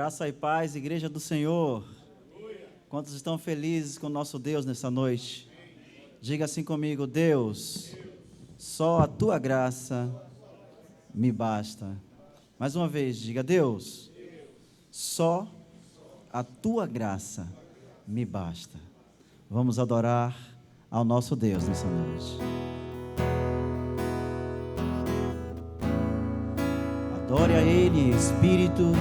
Graça e paz, Igreja do Senhor. Quantos estão felizes com o nosso Deus nessa noite? Diga assim comigo: Deus, só a tua graça me basta. Mais uma vez, diga: Deus, só a tua graça me basta. Vamos adorar ao nosso Deus nessa noite. Adore a Ele em espírito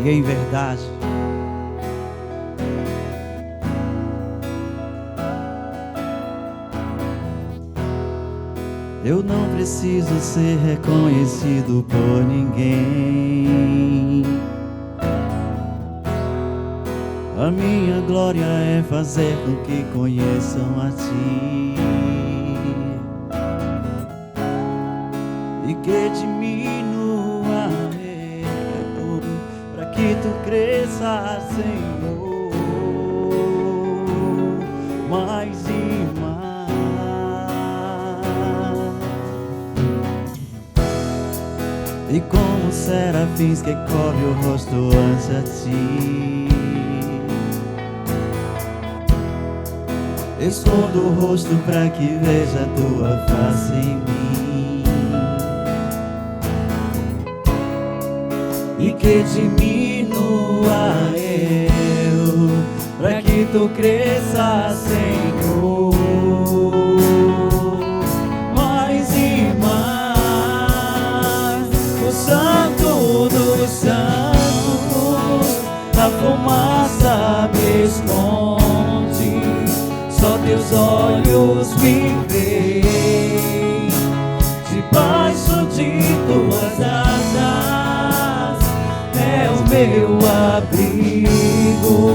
e em verdade. Eu não preciso ser reconhecido por ninguém. A minha glória é fazer com que conheçam a Ti e que diminua eu, para que Tu cresças, Senhor, mais e mais. E como serafins que cobre o rosto ante a Ti, escondo o rosto para que veja a Tua face em mim e que diminua eu, para que Tu cresças, Senhor, mais e mais. O Santo dos Santos, a fumaça me esconde, só Teus olhos me veem, debaixo de Tuas asas é o meu abrigo,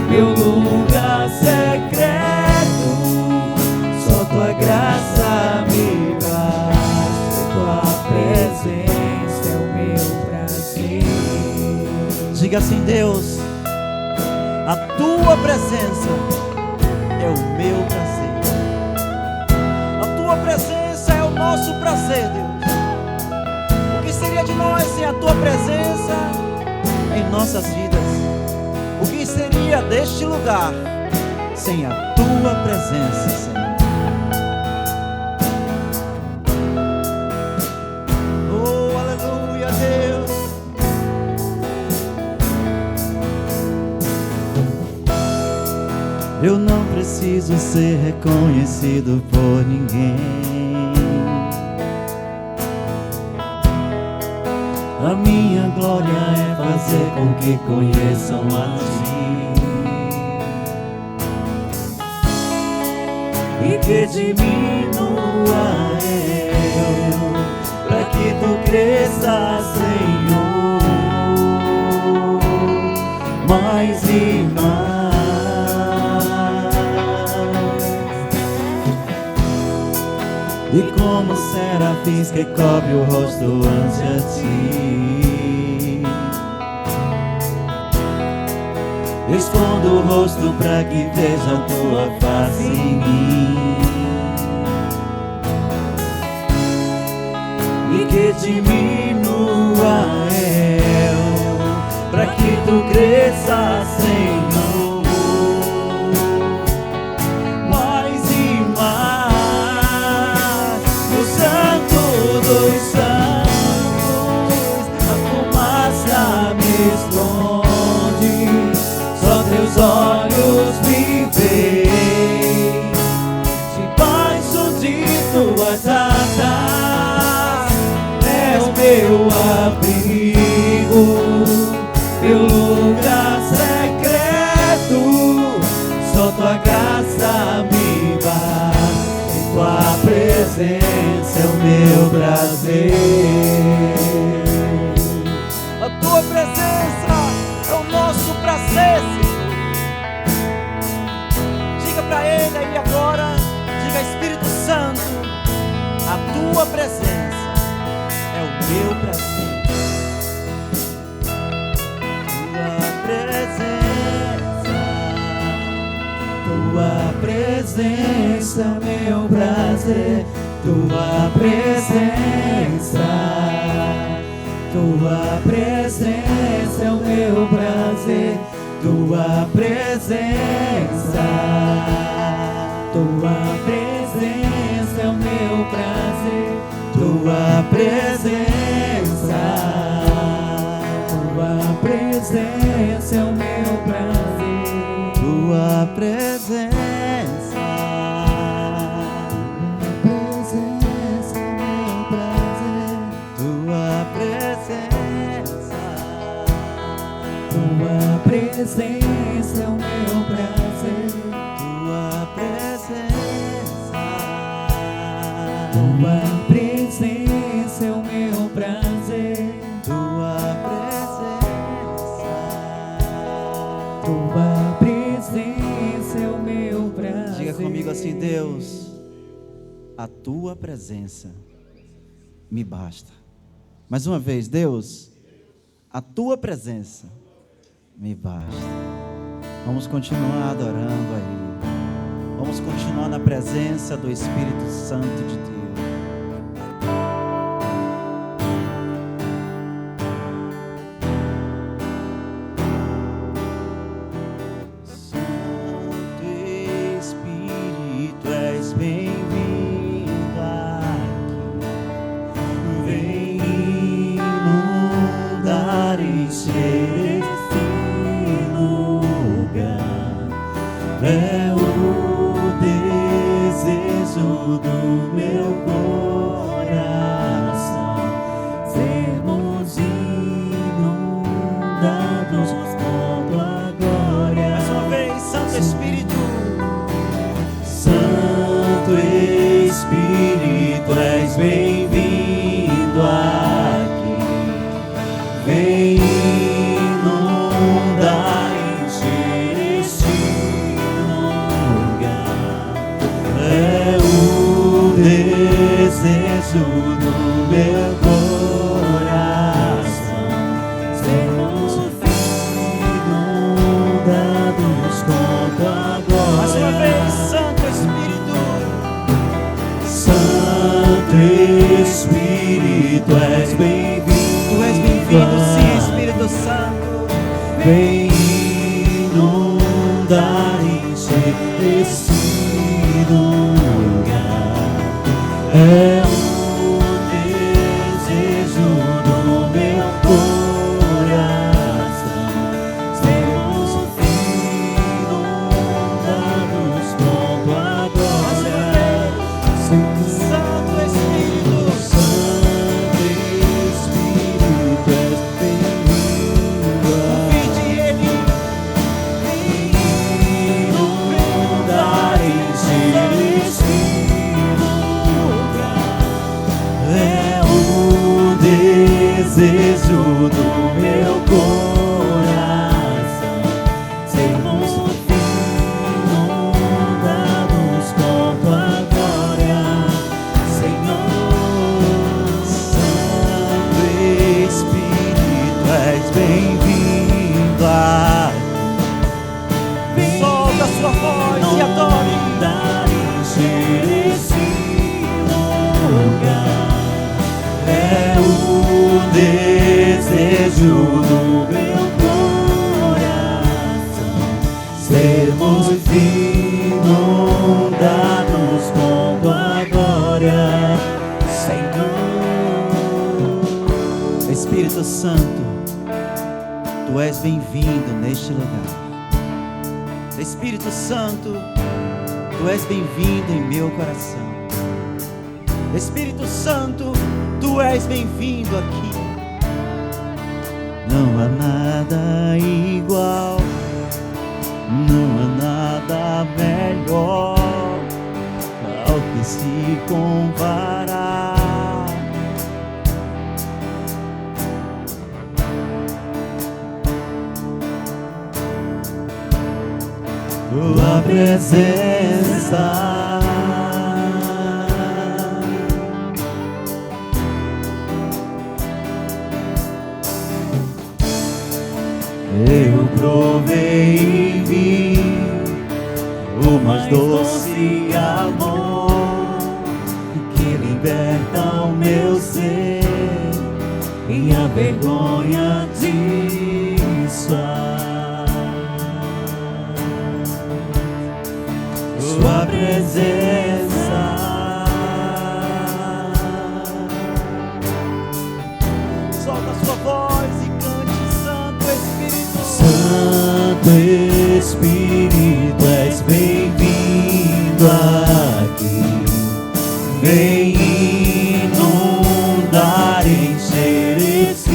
meu lugar secreto. Só Tua graça me basta, Tua presença é o meu prazer. Diga assim: Deus, a Tua presença é o meu prazer. A Tua presença é o nosso prazer, Deus. O que seria de nós sem a Tua presença em nossas vidas? O que seria deste lugar sem a Tua presença, Senhor? Oh, aleluia, Deus. Eu não preciso ser reconhecido por ninguém. A minha glória é fazer com que conheçam a Ti e que diminua eu, para que Tu cresças, Senhor, mais e mais. E como serafins que cobre o rosto ante a Ti, escondo o rosto para que veja a Tua face em mim e que diminua eu, para que Tu cresças, Senhor, mais e mais. O Santo dos Santos, a fumaça me esconde, só Teus olhos me veem, debaixo de Tuas asas é o meu abrigo, meu lugar secreto. Só Tua graça me basta, e Tua presença é o meu prazer. A Tua presença é o nosso prazer, Senhor. Diga para Ele aí agora, diga: Espírito Santo, a Tua presença é o meu prazer. Tua presença, meu prazer. Tua presença tua presença. Tua presença é o meu prazer. Tua presença. Tua presença é o meu prazer. Tua presença. Tua presença é o meu prazer. Tua presença. Tua presença é o meu prazer. Tua presença. Tua presença é o meu prazer. Diga comigo assim: Deus, a tua presença me basta. Mais uma vez, Deus, a tua presença me basta. Vamos continuar adorando aí. Vamos continuar na presença do Espírito Santo de Deus. Santo Espírito, és bem-vindo aqui. Vem inundar e encher esse lugar. É o desejo do meu coração, sermos inundados com tua glória. Mais uma vez, Santo Espírito. Santo Espírito, és bem-vindo aqui. Vem inundar e encher este lugar. É o desejo do meu coração, sermos inundados com tua glória. Mais uma vez, Santo Espírito. Santo Espírito, és bem-vindo. Tu és bem-vindo, sim, Espírito Santo. Vem inundar e encher esse lugar. É o desejo do meu coração, sermos inundados com tua glória. Santo Espírito, Santo Espírito, és bem-vindo. Vinde Ele, inundar e encher esse lugar. É o desejo do meu coração, sermos inundados com tua glória, Senhor. Santo Espírito, és bem-vindo aqui. Solta a sua voz e adore. Encher esse lugar. É o desejo do meu coração, sermos inundados com tua glória, Senhor. Espírito Santo, tu és bem-vindo neste lugar. Espírito Santo, tu és bem-vindo em meu coração. Espírito Santo, tu és bem-vindo aqui. Não há nada igual, não há nada melhor ao que se comparar. Tua presença. Eu provei e vi o mais doce amor que liberta o meu ser e a vergonha disso. presença. Solta a sua voz e cante: Santo Espírito. Santo Espírito, és bem-vindo aqui. Vem inundar, encher esse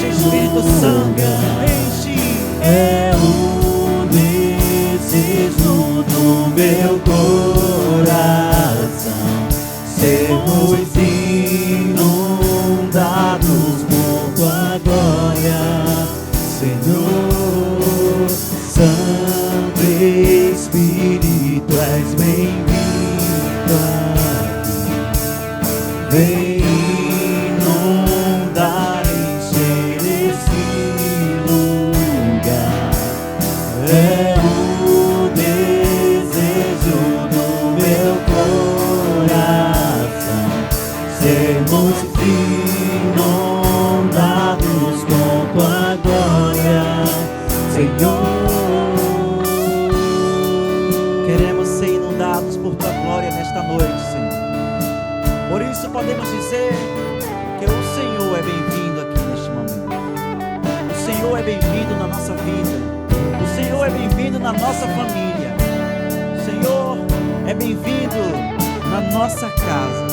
Espírito Santo, enche. É o desejo do meu coração, sermos inundados por tua glória, Senhor. Santo Espírito, és bem-vindo aqui. Vem inundar, encher esse lugar. É o desejo do meu coração, sermos inundados com tua glória, Senhor. Queremos ser inundados por tua glória nesta noite, Senhor. Por isso podemos dizer que o Senhor é bem-vindo aqui neste momento. O Senhor é bem-vindo na nossa vida. O Senhor é bem-vindo na nossa família. O Senhor é bem-vindo na nossa casa,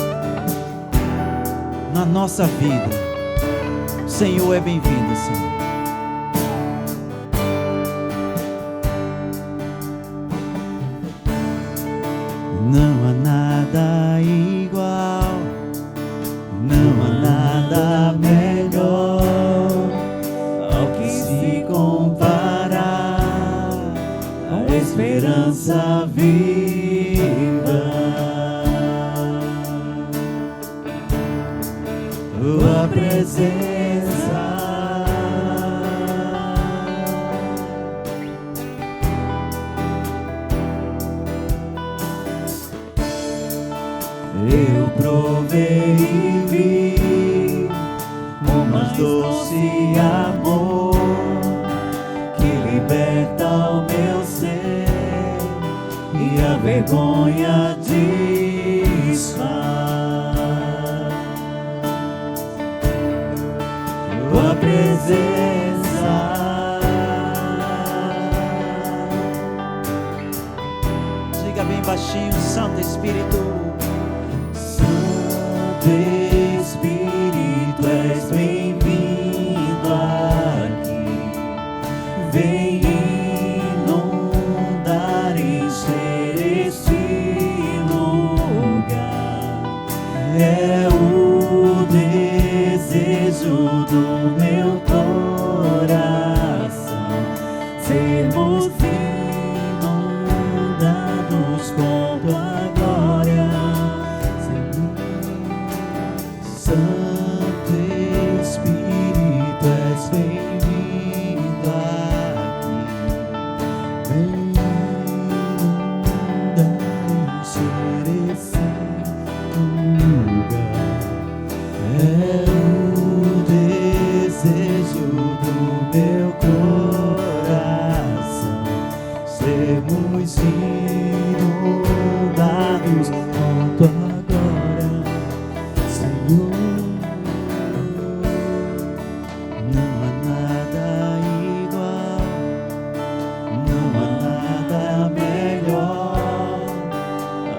na nossa vida. O Senhor é bem-vindo, Senhor. Não há nada igual, não há nada melhor ao que se comparar a esperança viva. Tua presença, eu provei e vi o mais doce amor que liberta o meu ser e a vergonha desfaz. Tua presença, diga bem baixinho: Santo Espírito. Espírito, és bem-vindo aqui. Vem inundar, encher esse lugar. É o desejo do meu coração, sermos inundados com tua glória, Santo Espírito, és bem-vindo aqui. Vem inundar, encher esse lugar. É o desejo do meu coração, sermos inundados com tua glória, Senhor. Não há nada igual, não há nada melhor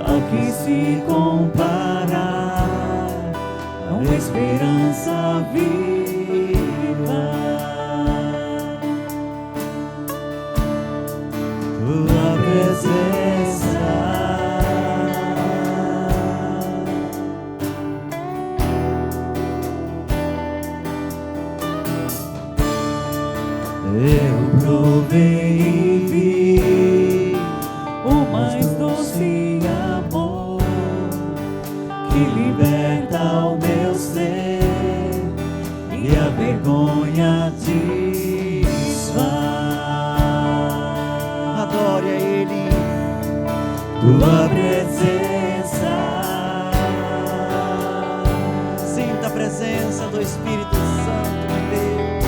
Ao que se comparar a uma esperança viva. Tua presença, eu provei e vi o mais doce amor que liberta o meu ser e a vergonha desfaz. Adore a Ele. Tua presença, Sinta a presença do Espírito Santo de Deus.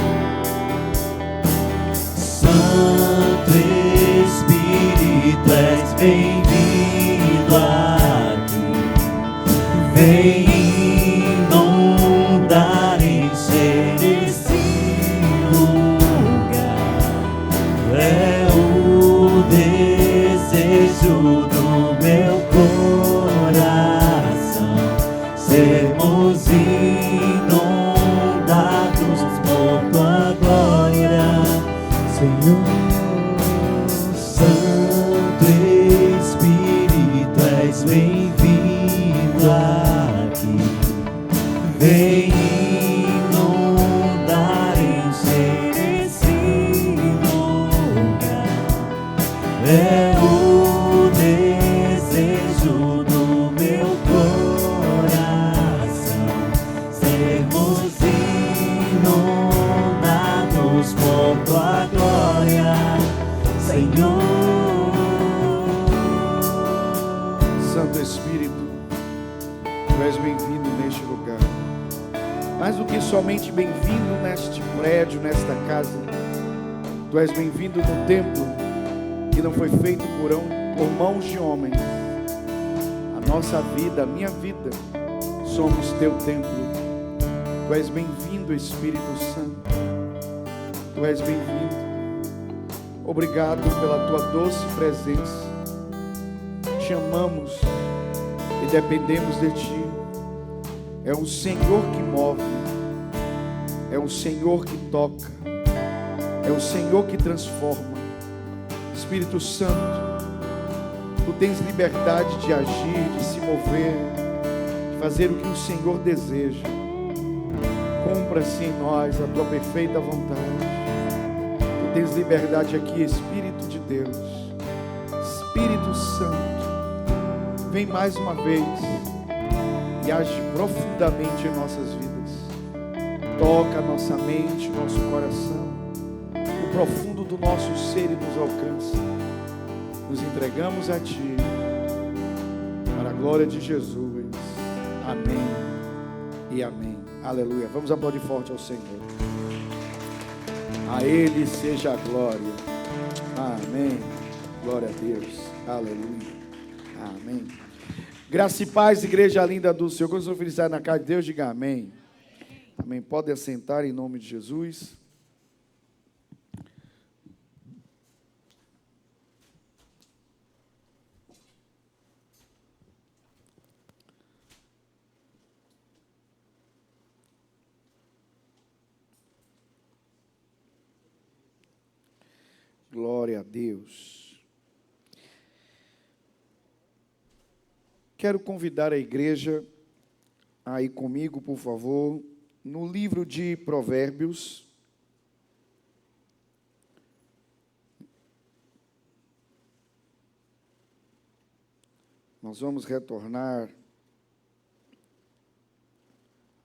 Santo Espírito, és bem-vindo sermos inundados por tua glória, Senhor. Santo Espírito, és bem-vindo aqui. Vem inundar, encher esse lugar. É o desejo do meu coração, sermos inundados por tua glória, Senhor. Santo Espírito, tu és bem-vindo neste lugar. Mais do que somente bem-vindo neste prédio, nesta casa, tu és bem-vindo no templo que não foi feito por mãos de homens. A nossa vida, a minha vida, somos teu templo. Tu és bem-vindo, Espírito Santo. Tu és bem-vindo. Obrigado pela tua doce presença. Te amamos e dependemos de ti. É o Senhor que move, é o Senhor que toca, é o Senhor que transforma. Espírito Santo, tu tens liberdade de agir, de se mover, de fazer o que o Senhor deseja. Cumpra-se em nós a tua perfeita vontade. Tu tens liberdade aqui, Espírito de Deus. Espírito Santo, vem mais uma vez e age profundamente em nossas vidas. Toca a nossa mente, nosso coração, o profundo do nosso ser e nos alcança. Nos entregamos a ti, para a glória de Jesus. Amém e amém. Aleluia. Vamos aplaudir forte ao Senhor. A Ele seja a glória. Amém. Glória a Deus. Aleluia. Amém. Graça e paz, igreja linda do Senhor. Quando sou felicidade na casa de Deus, diga amém. Amém. Pode assentar em nome de Jesus. Glória a Deus. Quero convidar a igreja a ir comigo, por favor, no livro de Provérbios. Nós vamos retornar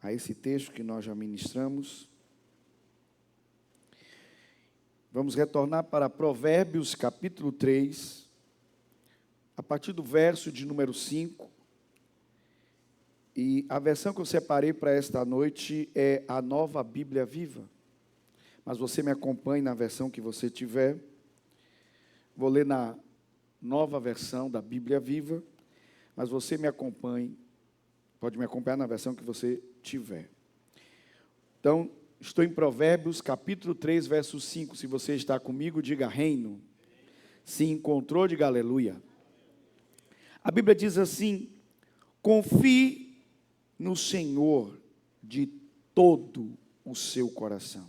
a esse texto que nós já ministramos. Vamos retornar para Provérbios capítulo 3, a partir do verso de número 5. E a versão que eu separei para esta noite é a Nova Bíblia Viva. Mas você me acompanhe na versão que você tiver. Vou ler na nova versão da Bíblia Viva, mas você me acompanhe, pode me acompanhar na versão que você tiver. Então, estou em Provérbios, capítulo 3, verso 5. Se você está comigo, diga reino. Se encontrou, diga aleluia. A Bíblia diz assim: confie no Senhor de todo o seu coração,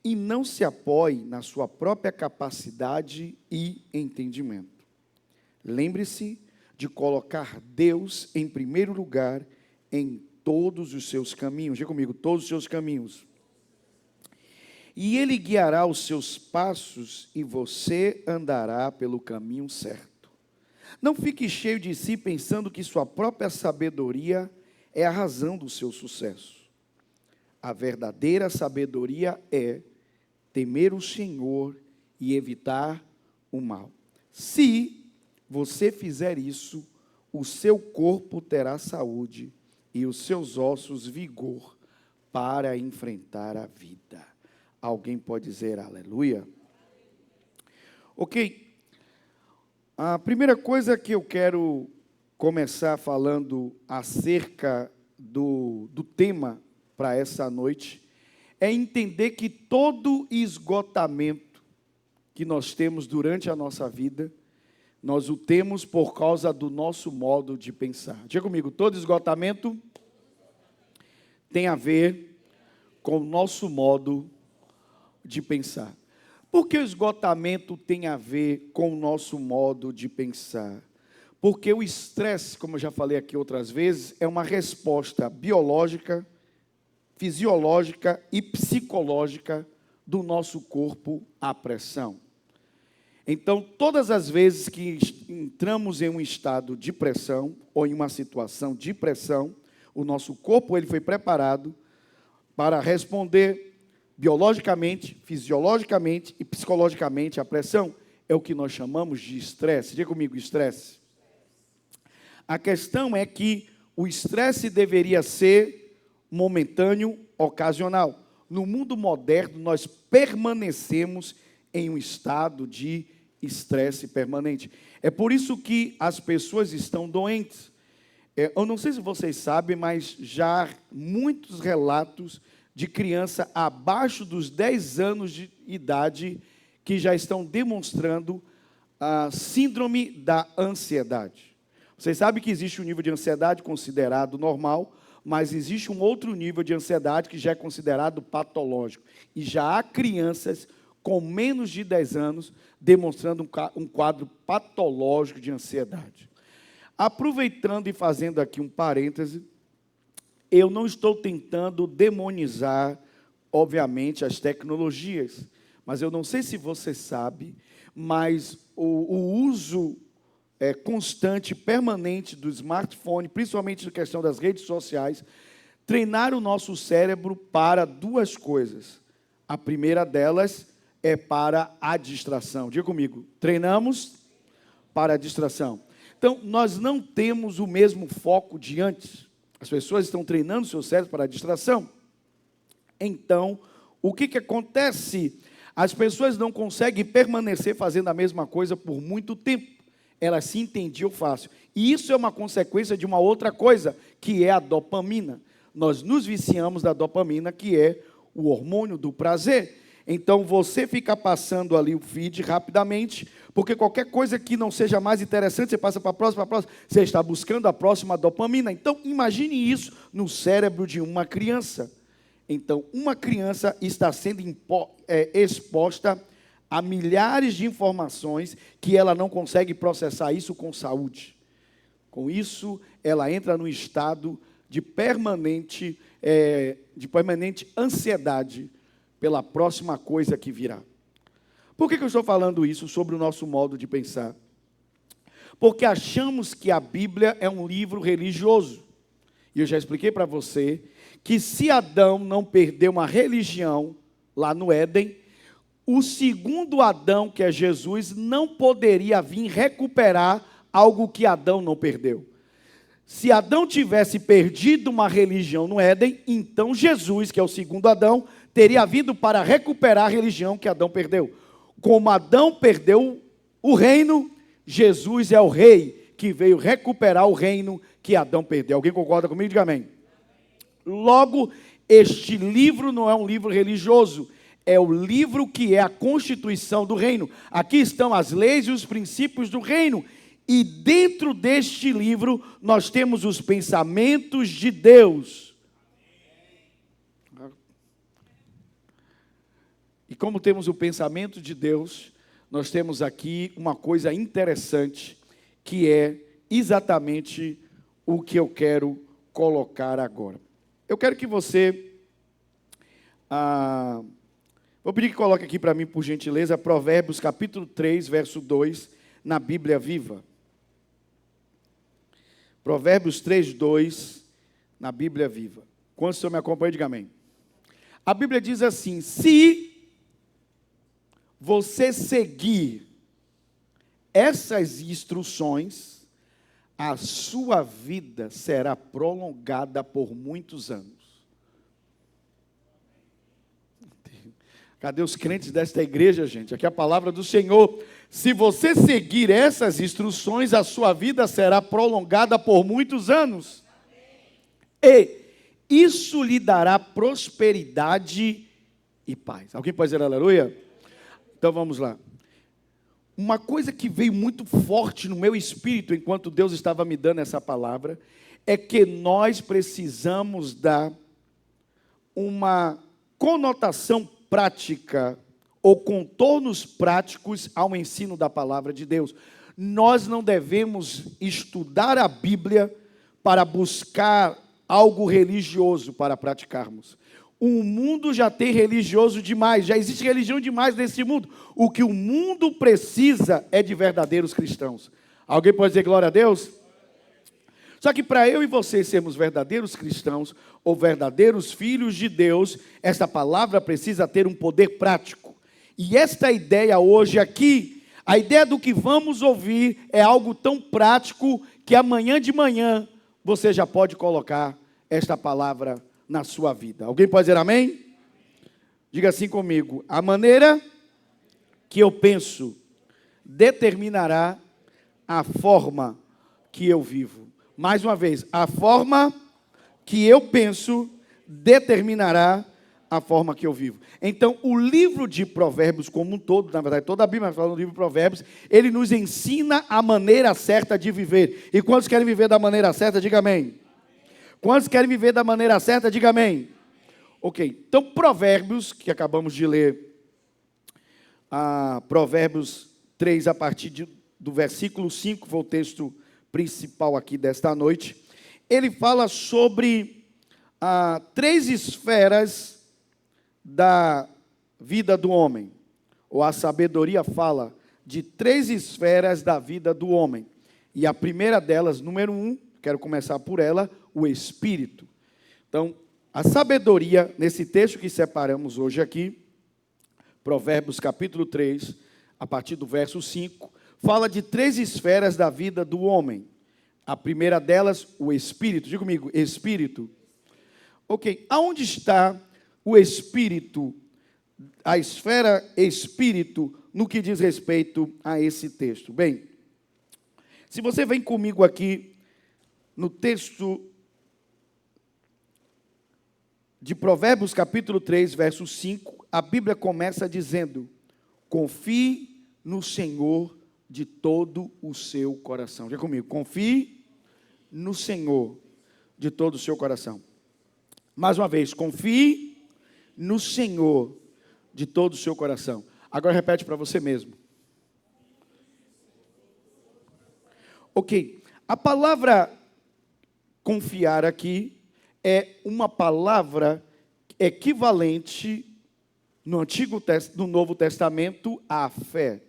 e não se apoie na sua própria capacidade e entendimento. Lembre-se de colocar Deus em primeiro lugar em todos os seus caminhos. Diga comigo, todos os seus caminhos. E Ele guiará os seus passos e você andará pelo caminho certo. Não fique cheio de si pensando que sua própria sabedoria é a razão do seu sucesso. A verdadeira sabedoria é temer o Senhor e evitar o mal. Se você fizer isso, o seu corpo terá saúde e os seus ossos vigor para enfrentar a vida. Alguém pode dizer aleluia? Ok. A primeira coisa que eu quero começar falando acerca do tema para essa noite é entender que todo esgotamento que nós temos durante a nossa vida, nós o temos por causa do nosso modo de pensar. Diga comigo, todo esgotamento tem a ver com o nosso modo de pensar. Por que o esgotamento tem a ver com o nosso modo de pensar? Porque o estresse, como eu já falei aqui outras vezes, é uma resposta biológica, fisiológica e psicológica do nosso corpo à pressão. Então, todas as vezes que entramos em um estado de pressão ou em uma situação de pressão, o nosso corpo ele foi preparado para responder biologicamente, fisiologicamente e psicologicamente à pressão. É o que nós chamamos de estresse. Diga comigo, estresse. A questão é que o estresse deveria ser momentâneo, ocasional. No mundo moderno, nós permanecemos em um estado de estresse permanente. É por isso que as pessoas estão doentes. Eu não sei se vocês sabem, mas já há muitos relatos de criança abaixo dos 10 anos de idade que já estão demonstrando a síndrome da ansiedade. Vocês sabem que existe um nível de ansiedade considerado normal, mas existe um outro nível de ansiedade que já é considerado patológico. E já há crianças com menos de 10 anos demonstrando um quadro patológico de ansiedade. Aproveitando e fazendo aqui um parêntese, eu não estou tentando demonizar, obviamente, as tecnologias, mas eu não sei se você sabe, mas o uso constante, permanente do smartphone, principalmente na questão das redes sociais, treinar o nosso cérebro para duas coisas. A primeira delas é para a distração. Diga comigo, treinamos para a distração. Então, nós não temos o mesmo foco de antes. As pessoas estão treinando o seu cérebro para a distração. Então, o que acontece? As pessoas não conseguem permanecer fazendo a mesma coisa por muito tempo. Elas se entendiam fácil. E isso é uma consequência de uma outra coisa, que é a dopamina. Nós nos viciamos da dopamina, que é o hormônio do prazer. Então, você fica passando ali o feed rapidamente, porque qualquer coisa que não seja mais interessante, você passa para a próxima, você está buscando a próxima dopamina. Então, imagine isso no cérebro de uma criança. Então, uma criança está sendo exposta a milhares de informações que ela não consegue processar isso com saúde. Com isso, ela entra num estado de permanente ansiedade pela próxima coisa que virá. Por que eu estou falando isso sobre o nosso modo de pensar? Porque achamos que a Bíblia é um livro religioso. E eu já expliquei para você que se Adão não perdeu uma religião lá no Éden, o segundo Adão, que é Jesus, não poderia vir recuperar algo que Adão não perdeu. Se Adão tivesse perdido uma religião no Éden, então Jesus, que é o segundo Adão, teria vindo para recuperar a religião que Adão perdeu. Como Adão perdeu o reino, Jesus é o rei que veio recuperar o reino que Adão perdeu. Alguém concorda comigo? Diga amém. Logo, este livro não é um livro religioso, é o livro que é a constituição do reino. Aqui estão as leis e os princípios do reino. E dentro deste livro, nós temos os pensamentos de Deus. E como temos o pensamento de Deus, nós temos aqui uma coisa interessante, que é exatamente o que eu quero colocar agora. Eu quero que você... vou pedir que coloque aqui para mim, por gentileza, Provérbios capítulo 3, verso 2, na Bíblia Viva. Provérbios 3, 2, na Bíblia Viva. Quando o senhor me acompanha, diga amém. A Bíblia diz assim: se você seguir essas instruções, a sua vida será prolongada por muitos anos. Cadê os crentes desta igreja, gente? Aqui é a palavra do Senhor. Se você seguir essas instruções, a sua vida será prolongada por muitos anos. E isso lhe dará prosperidade e paz. Alguém pode dizer aleluia? Então vamos lá. Uma coisa que veio muito forte no meu espírito, enquanto Deus estava me dando essa palavra, é que nós precisamos dar uma conotação prática ou contornos práticos ao ensino da palavra de Deus. Nós não devemos estudar a Bíblia para buscar algo religioso para praticarmos. O mundo já tem religioso demais, já existe religião demais nesse mundo. O que o mundo precisa é de verdadeiros cristãos. Alguém pode dizer glória a Deus? Só que para eu e você sermos verdadeiros cristãos ou verdadeiros filhos de Deus, essa palavra precisa ter um poder prático. E esta ideia hoje aqui, a ideia do que vamos ouvir é algo tão prático que amanhã de manhã você já pode colocar esta palavra na sua vida. Alguém pode dizer amém? Diga assim comigo: a maneira que eu penso determinará a forma que eu vivo. Mais uma vez, a forma que eu penso determinará a forma que eu vivo. Então, o livro de Provérbios como um todo, na verdade, toda a Bíblia fala no livro de Provérbios, ele nos ensina a maneira certa de viver. E quantos querem viver da maneira certa, diga amém. Quantos querem viver da maneira certa, diga amém. Ok, então Provérbios, que acabamos de ler, Provérbios 3, a partir do versículo 5, foi o texto principal aqui desta noite, ele fala sobre 3 esferas da vida do homem, ou a sabedoria fala de 3 esferas da vida do homem, e a primeira delas, número 1, quero começar por ela, o espírito. Então, a sabedoria, nesse texto que separamos hoje aqui, Provérbios capítulo 3, a partir do verso 5, fala de 3 esferas da vida do homem. A primeira delas, o espírito. Diga comigo, espírito. Ok, aonde está o espírito, a esfera espírito, no que diz respeito a esse texto? Bem, se você vem comigo aqui, no texto de Provérbios capítulo 3, verso 5, a Bíblia começa dizendo: confie no Senhor de todo o seu coração. Diga comigo, confie no Senhor de todo o seu coração. Mais uma vez, confie no Senhor de todo o seu coração. Agora repete para você mesmo. Ok, a palavra confiar aqui é uma palavra equivalente no Novo Testamento à fé.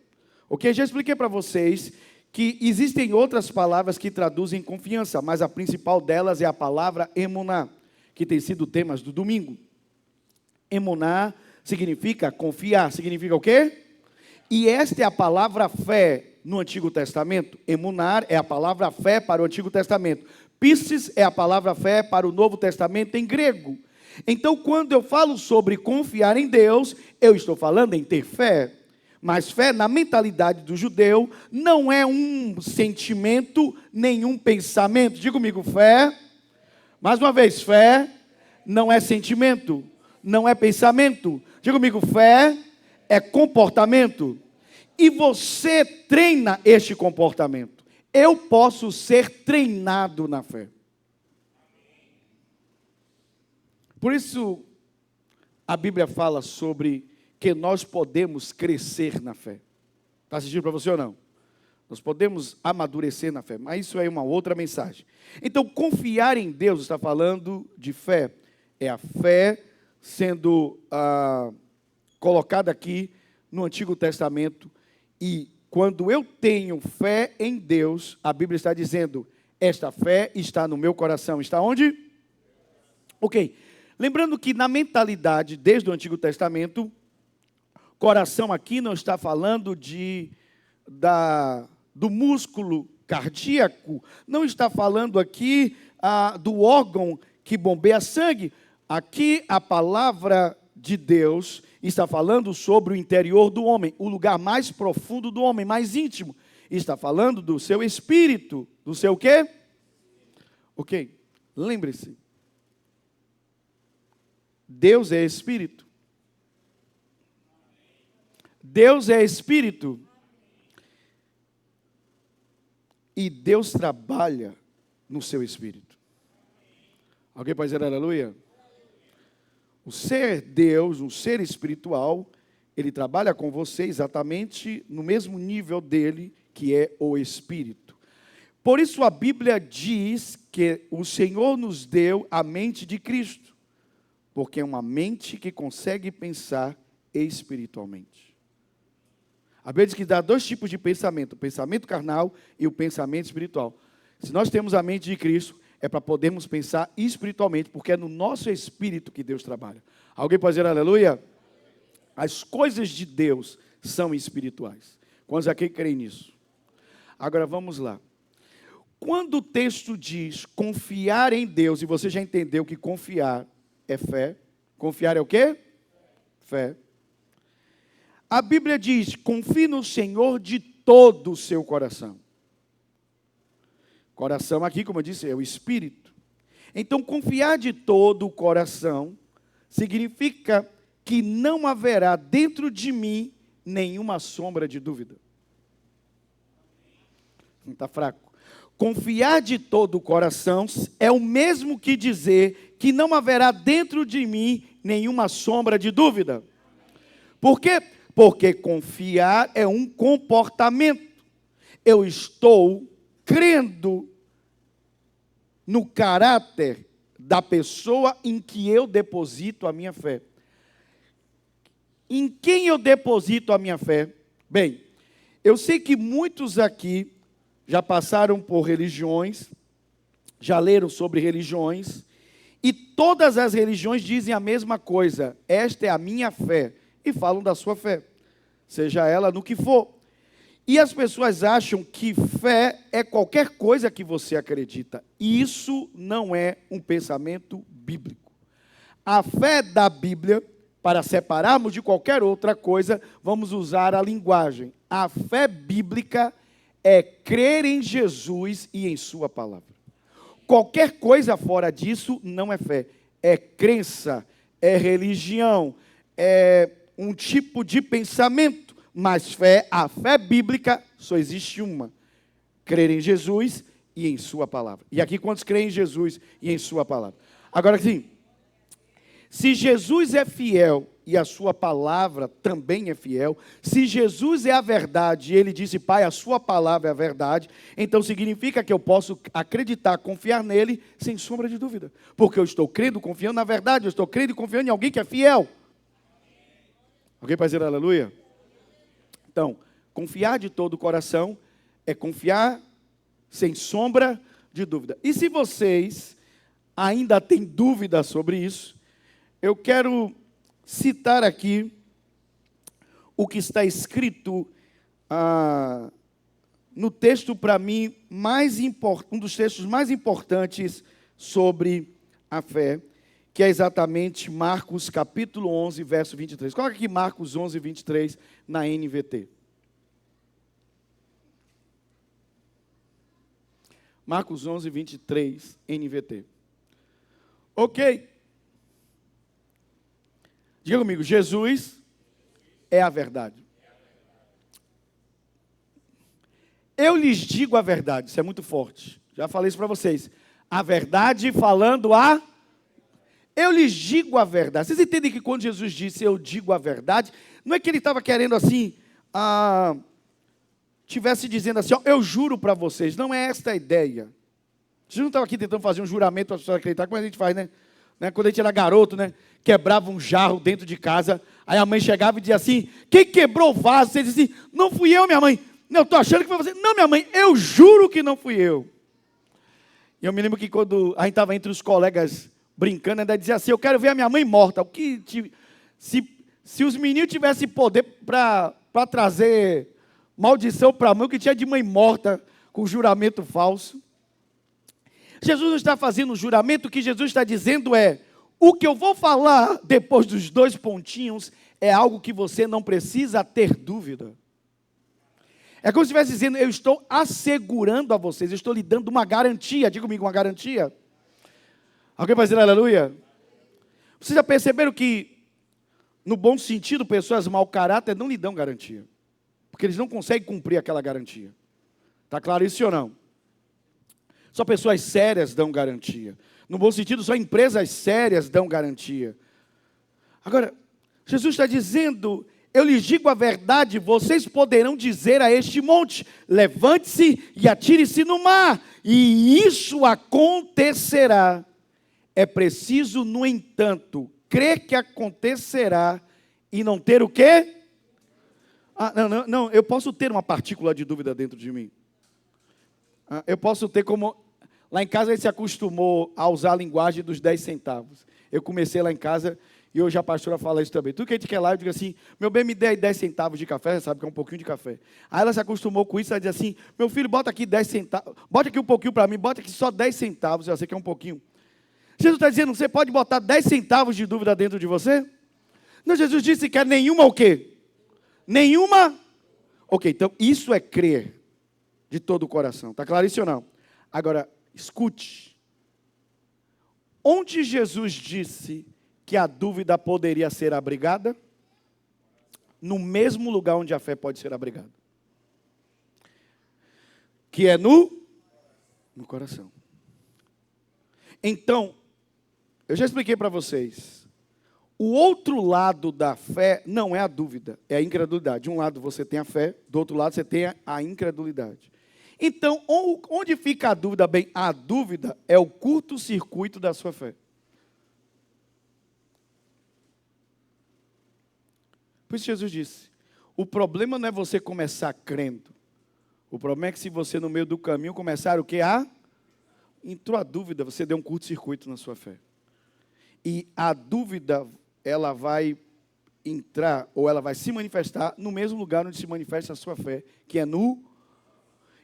Ok, já expliquei para vocês que existem outras palavras que traduzem confiança, mas a principal delas é a palavra emuná, que tem sido o tema do domingo. Emuná significa confiar, significa o quê? E esta é a palavra fé no Antigo Testamento. Emunar é a palavra fé para o Antigo Testamento. Pistis é a palavra fé para o Novo Testamento em grego. Então, quando eu falo sobre confiar em Deus, eu estou falando em ter fé. Mas fé, na mentalidade do judeu, não é um sentimento, nenhum pensamento. Diga comigo, fé. Mais uma vez, fé não é sentimento, não é pensamento. Diga comigo, fé é comportamento. E você treina este comportamento. Eu posso ser treinado na fé. Por isso, a Bíblia fala sobre que nós podemos crescer na fé. Está assistindo para você ou não? Nós podemos amadurecer na fé, mas isso é uma outra mensagem. Então, confiar em Deus, está falando de fé. É a fé sendo colocada aqui no Antigo Testamento. E quando eu tenho fé em Deus, a Bíblia está dizendo, esta fé está no meu coração. Está onde? Ok. Lembrando que na mentalidade, desde o Antigo Testamento, coração aqui não está falando do músculo cardíaco, não está falando aqui do órgão que bombeia sangue. Aqui a palavra de Deus está falando sobre o interior do homem, o lugar mais profundo do homem, mais íntimo. Está falando do seu espírito, do seu quê? Ok, lembre-se. Deus é espírito. Deus é espírito. E Deus trabalha no seu espírito. Alguém pode dizer aleluia? O ser Deus, um ser espiritual, ele trabalha com você exatamente no mesmo nível dele, que é o Espírito. Por isso a Bíblia diz que o Senhor nos deu a mente de Cristo, porque é uma mente que consegue pensar espiritualmente. A Bíblia diz que dá dois tipos de pensamento, o pensamento carnal e o pensamento espiritual. Se nós temos a mente de Cristo, é para podermos pensar espiritualmente, porque é no nosso espírito que Deus trabalha. Alguém pode dizer aleluia? As coisas de Deus são espirituais. Quantos aqui creem nisso? Agora vamos lá. Quando o texto diz confiar em Deus, e você já entendeu que confiar é fé. Confiar é o quê? Fé. A Bíblia diz, confie no Senhor de todo o seu coração. Coração aqui, como eu disse, é o espírito. Então, confiar de todo o coração significa que não haverá dentro de mim nenhuma sombra de dúvida. Não está fraco. Confiar de todo o coração é o mesmo que dizer que não haverá dentro de mim nenhuma sombra de dúvida. Por quê? Porque confiar é um comportamento. Eu estou crendo no caráter da pessoa em que eu deposito a minha fé. Em quem eu deposito a minha fé? Bem, eu sei que muitos aqui já passaram por religiões, já leram sobre religiões, e todas as religiões dizem a mesma coisa, esta é a minha fé, e falam da sua fé, seja ela no que for. E as pessoas acham que fé é qualquer coisa que você acredita, e isso não é um pensamento bíblico. A fé da Bíblia, para separarmos de qualquer outra coisa, vamos usar a linguagem. A fé bíblica é crer em Jesus e em sua palavra. Qualquer coisa fora disso não é fé. É crença, é religião, é um tipo de pensamento. Mas fé, a fé bíblica só existe uma. Crer em Jesus e em sua palavra. E aqui quantos creem em Jesus e em sua palavra? Agora sim, se Jesus é fiel e a sua palavra também é fiel, se Jesus é a verdade, e ele disse, Pai, a sua palavra é a verdade, então significa que eu posso acreditar, confiar nele, sem sombra de dúvida. Porque eu estou crendo, confiando na verdade, eu estou crendo e confiando em alguém que é fiel. Alguém pode dizer aleluia? Então, confiar de todo o coração é confiar sem sombra de dúvida. E se vocês ainda têm dúvida sobre isso, eu quero citar aqui o que está escrito no texto, para mim, um dos textos mais importantes sobre a fé, que é exatamente Marcos capítulo 11, verso 23. Coloca aqui Marcos 11, 23 na NVT. Marcos 11, 23, NVT. Ok. Diga comigo, Jesus é a verdade. Eu lhes digo a verdade, isso é muito forte. Já falei isso para vocês. A verdade falando a... Eu lhes digo a verdade. Vocês entendem que quando Jesus disse eu digo a verdade, não é que ele estava querendo assim, tivesse dizendo assim, ó, eu juro para vocês. Não é esta a ideia. Jesus não estava aqui tentando fazer um juramento para as pessoas acreditar, como a gente faz, né? Quando a gente era garoto, né? Quebrava um jarro dentro de casa, aí a mãe chegava e dizia assim, quem quebrou o vaso? Você dizia assim, não fui eu, minha mãe. Não, eu estou achando que foi você. Não, minha mãe, eu juro que não fui eu. E eu me lembro que quando a gente estava entre os colegas brincando, ainda dizia assim, eu quero ver a minha mãe morta. Se os meninos tivessem poder para trazer maldição para a mãe, o que tinha de mãe morta com juramento falso. Jesus não está fazendo um juramento, o que Jesus está dizendo é, o que eu vou falar depois dos 2 pontinhos é algo que você não precisa ter dúvida. É como se estivesse dizendo, eu estou assegurando a vocês, eu estou lhe dando uma garantia. Diga comigo, uma garantia. Alguém vai dizer aleluia? Vocês já perceberam que, no bom sentido, pessoas mau caráter não lhe dão garantia. Porque eles não conseguem cumprir aquela garantia. Está claro isso ou não? Só pessoas sérias dão garantia. No bom sentido, só empresas sérias dão garantia. Agora, Jesus está dizendo, eu lhes digo a verdade, vocês poderão dizer a este monte, levante-se e atire-se no mar, e isso acontecerá. É preciso, no entanto, crer que acontecerá e não ter o quê? Não, eu posso ter uma partícula de dúvida dentro de mim. Eu posso ter como... Lá em casa a gente se acostumou a usar a linguagem dos 10 centavos. Eu comecei lá em casa e hoje a pastora fala isso também. Tudo que a gente quer lá, eu digo assim, meu bem, me dê aí 10 centavos de café, sabe que é um pouquinho de café. Aí ela se acostumou com isso, ela diz assim, meu filho, bota aqui 10 centavos, bota aqui um pouquinho para mim, bota aqui só 10 centavos, eu sei que é um pouquinho. Jesus está dizendo, você pode botar 10 centavos de dúvida dentro de você? Não, Jesus disse que é nenhuma o quê? Nenhuma? Ok, então isso é crer de todo o coração. Está claro isso ou não? Agora, escute. Onde Jesus disse que a dúvida poderia ser abrigada? No mesmo lugar onde a fé pode ser abrigada. Que é no coração. Então, eu já expliquei para vocês. O outro lado da fé não é a dúvida, é a incredulidade. De um lado você tem a fé, do outro lado você tem a incredulidade. Então, onde fica a dúvida? Bem, a dúvida é o curto-circuito da sua fé. Por isso Jesus disse, o problema não é você começar crendo. O problema é que se você no meio do caminho começar o quê? Entrou a dúvida, você deu um curto-circuito na sua fé. E a dúvida, ela vai entrar, ou ela vai se manifestar no mesmo lugar onde se manifesta a sua fé, que é no...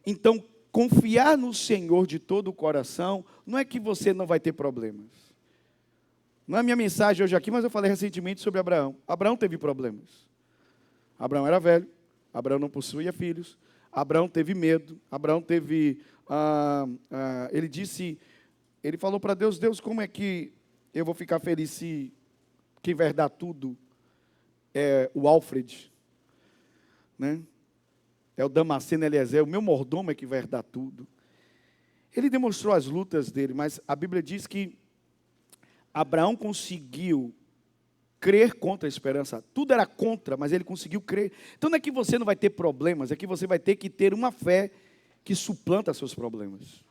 Então, confiar no Senhor de todo o coração, não é que você não vai ter problemas. Não é a minha mensagem hoje aqui, mas eu falei recentemente sobre Abraão. Abraão teve problemas. Abraão era velho, Abraão não possuía filhos, Abraão teve medo, Abraão teve... ele falou para Deus, Deus, como é que eu vou ficar feliz se quem vai dar tudo é o Alfred, né? É o Damasceno Eliezer, o meu mordomo é que vai herdar tudo. Ele demonstrou as lutas dele, mas a Bíblia diz que Abraão conseguiu crer contra a esperança. Tudo era contra, mas ele conseguiu crer. Então não é que você não vai ter problemas, é que você vai ter que ter uma fé que suplanta seus problemas.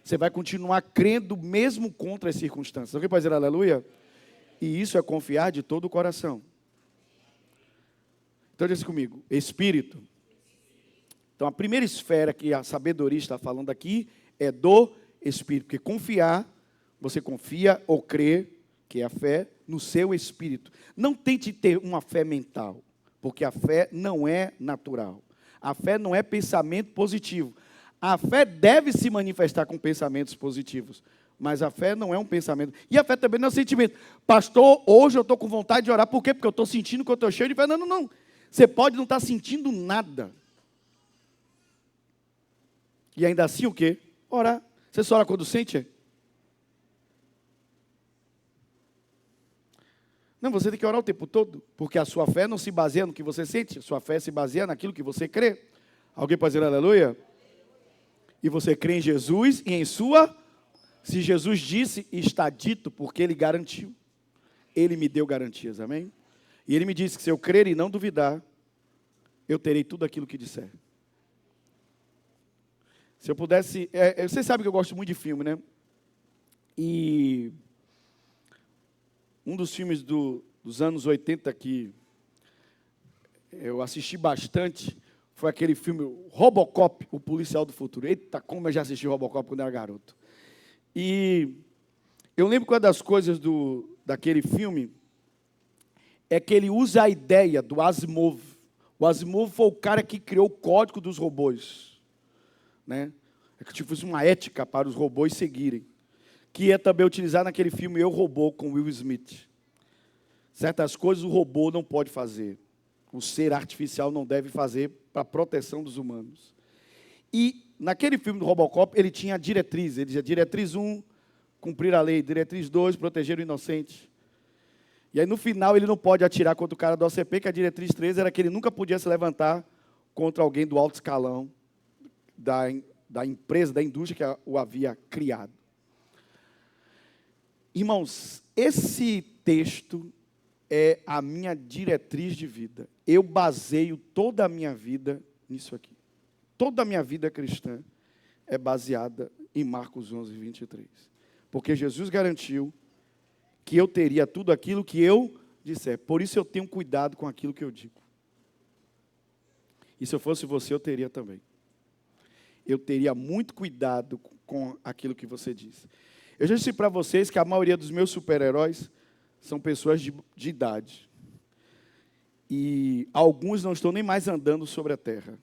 Você vai continuar crendo mesmo contra as circunstâncias. Alguém pode dizer aleluia? E isso é confiar de todo o coração. Então diz comigo, Espírito. Então a primeira esfera que a sabedoria está falando aqui é do Espírito. Porque confiar, você confia ou crê, que é a fé, no seu Espírito. Não tente ter uma fé mental, porque a fé não é natural. A fé não é pensamento positivo. A fé deve se manifestar com pensamentos positivos, mas a fé não é um pensamento. E a fé também não é um sentimento. Pastor, hoje eu estou com vontade de orar. Por quê? Porque eu estou sentindo que eu estou cheio de fé. Não. Você pode não estar sentindo nada. E ainda assim o quê? Orar. Você só ora quando sente? Não, você tem que orar o tempo todo, porque a sua fé não se baseia no que você sente, a sua fé se baseia naquilo que você crê. Alguém pode dizer aleluia? E você crê em Jesus e em sua... Se Jesus disse, está dito, porque Ele garantiu. Ele me deu garantias, amém? E Ele me disse que se eu crer e não duvidar, eu terei tudo aquilo que disser. Se eu pudesse... vocês sabem que eu gosto muito de filme, né? E um dos filmes dos anos 80 que eu assisti bastante foi aquele filme Robocop, o Policial do Futuro. Eita, como eu já assisti Robocop quando era garoto. E eu lembro que uma das coisas daquele filme é que ele usa a ideia do Asimov. O Asimov foi o cara que criou o código dos robôs, né? É que tipo uma ética para os robôs seguirem, que é também utilizado naquele filme Eu, Robô, com Will Smith. Certas coisas o robô não pode fazer, o ser artificial não deve fazer para a proteção dos humanos. E naquele filme do Robocop, ele tinha a diretriz. Ele dizia, diretriz 1, cumprir a lei. Diretriz 2, proteger o inocente. E aí, no final, ele não pode atirar contra o cara do OCP, que a diretriz 3 era que ele nunca podia se levantar contra alguém do alto escalão da empresa, da indústria que o havia criado. Irmãos, esse texto é a minha diretriz de vida. Eu baseio toda a minha vida nisso aqui. Toda a minha vida cristã é baseada em Marcos 11, 23. Porque Jesus garantiu que eu teria tudo aquilo que eu disser. Por isso eu tenho cuidado com aquilo que eu digo. E se eu fosse você, eu teria também. Eu teria muito cuidado com aquilo que você diz. Eu já disse para vocês que a maioria dos meus super-heróis são pessoas de idade. E alguns não estão nem mais andando sobre a terra.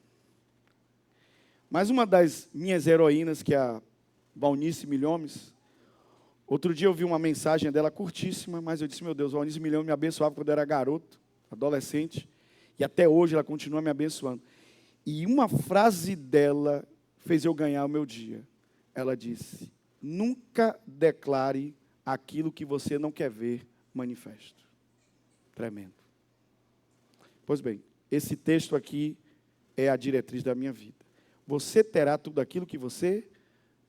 Mas uma das minhas heroínas, que é a Valnice Milhomes, outro dia eu vi uma mensagem dela curtíssima, mas eu disse, meu Deus, a Valnice Milhomes me abençoava quando eu era garoto, adolescente, e até hoje ela continua me abençoando. E uma frase dela fez eu ganhar o meu dia. Ela disse, nunca declare aquilo que você não quer ver manifesto. Tremendo. Pois bem, esse texto aqui é a diretriz da minha vida. Você terá tudo aquilo que você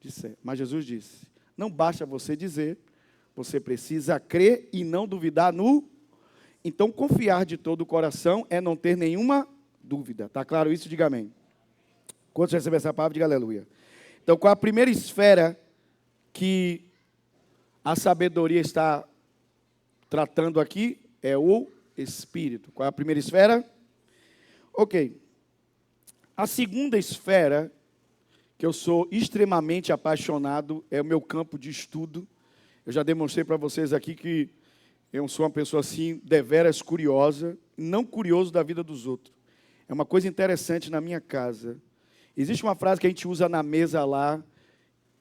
disser. Mas Jesus disse, não basta você dizer, você precisa crer e não duvidar no... Então, confiar de todo o coração é não ter nenhuma dúvida. Está claro isso? Diga amém. Quando você receber essa palavra, diga aleluia. Então, qual a primeira esfera que a sabedoria está tratando aqui? É o Espírito. Qual é a primeira esfera? Ok. A segunda esfera, que eu sou extremamente apaixonado, é o meu campo de estudo. Eu já demonstrei para vocês aqui que eu sou uma pessoa assim, deveras curiosa, não curioso da vida dos outros. É uma coisa interessante na minha casa. Existe uma frase que a gente usa na mesa lá,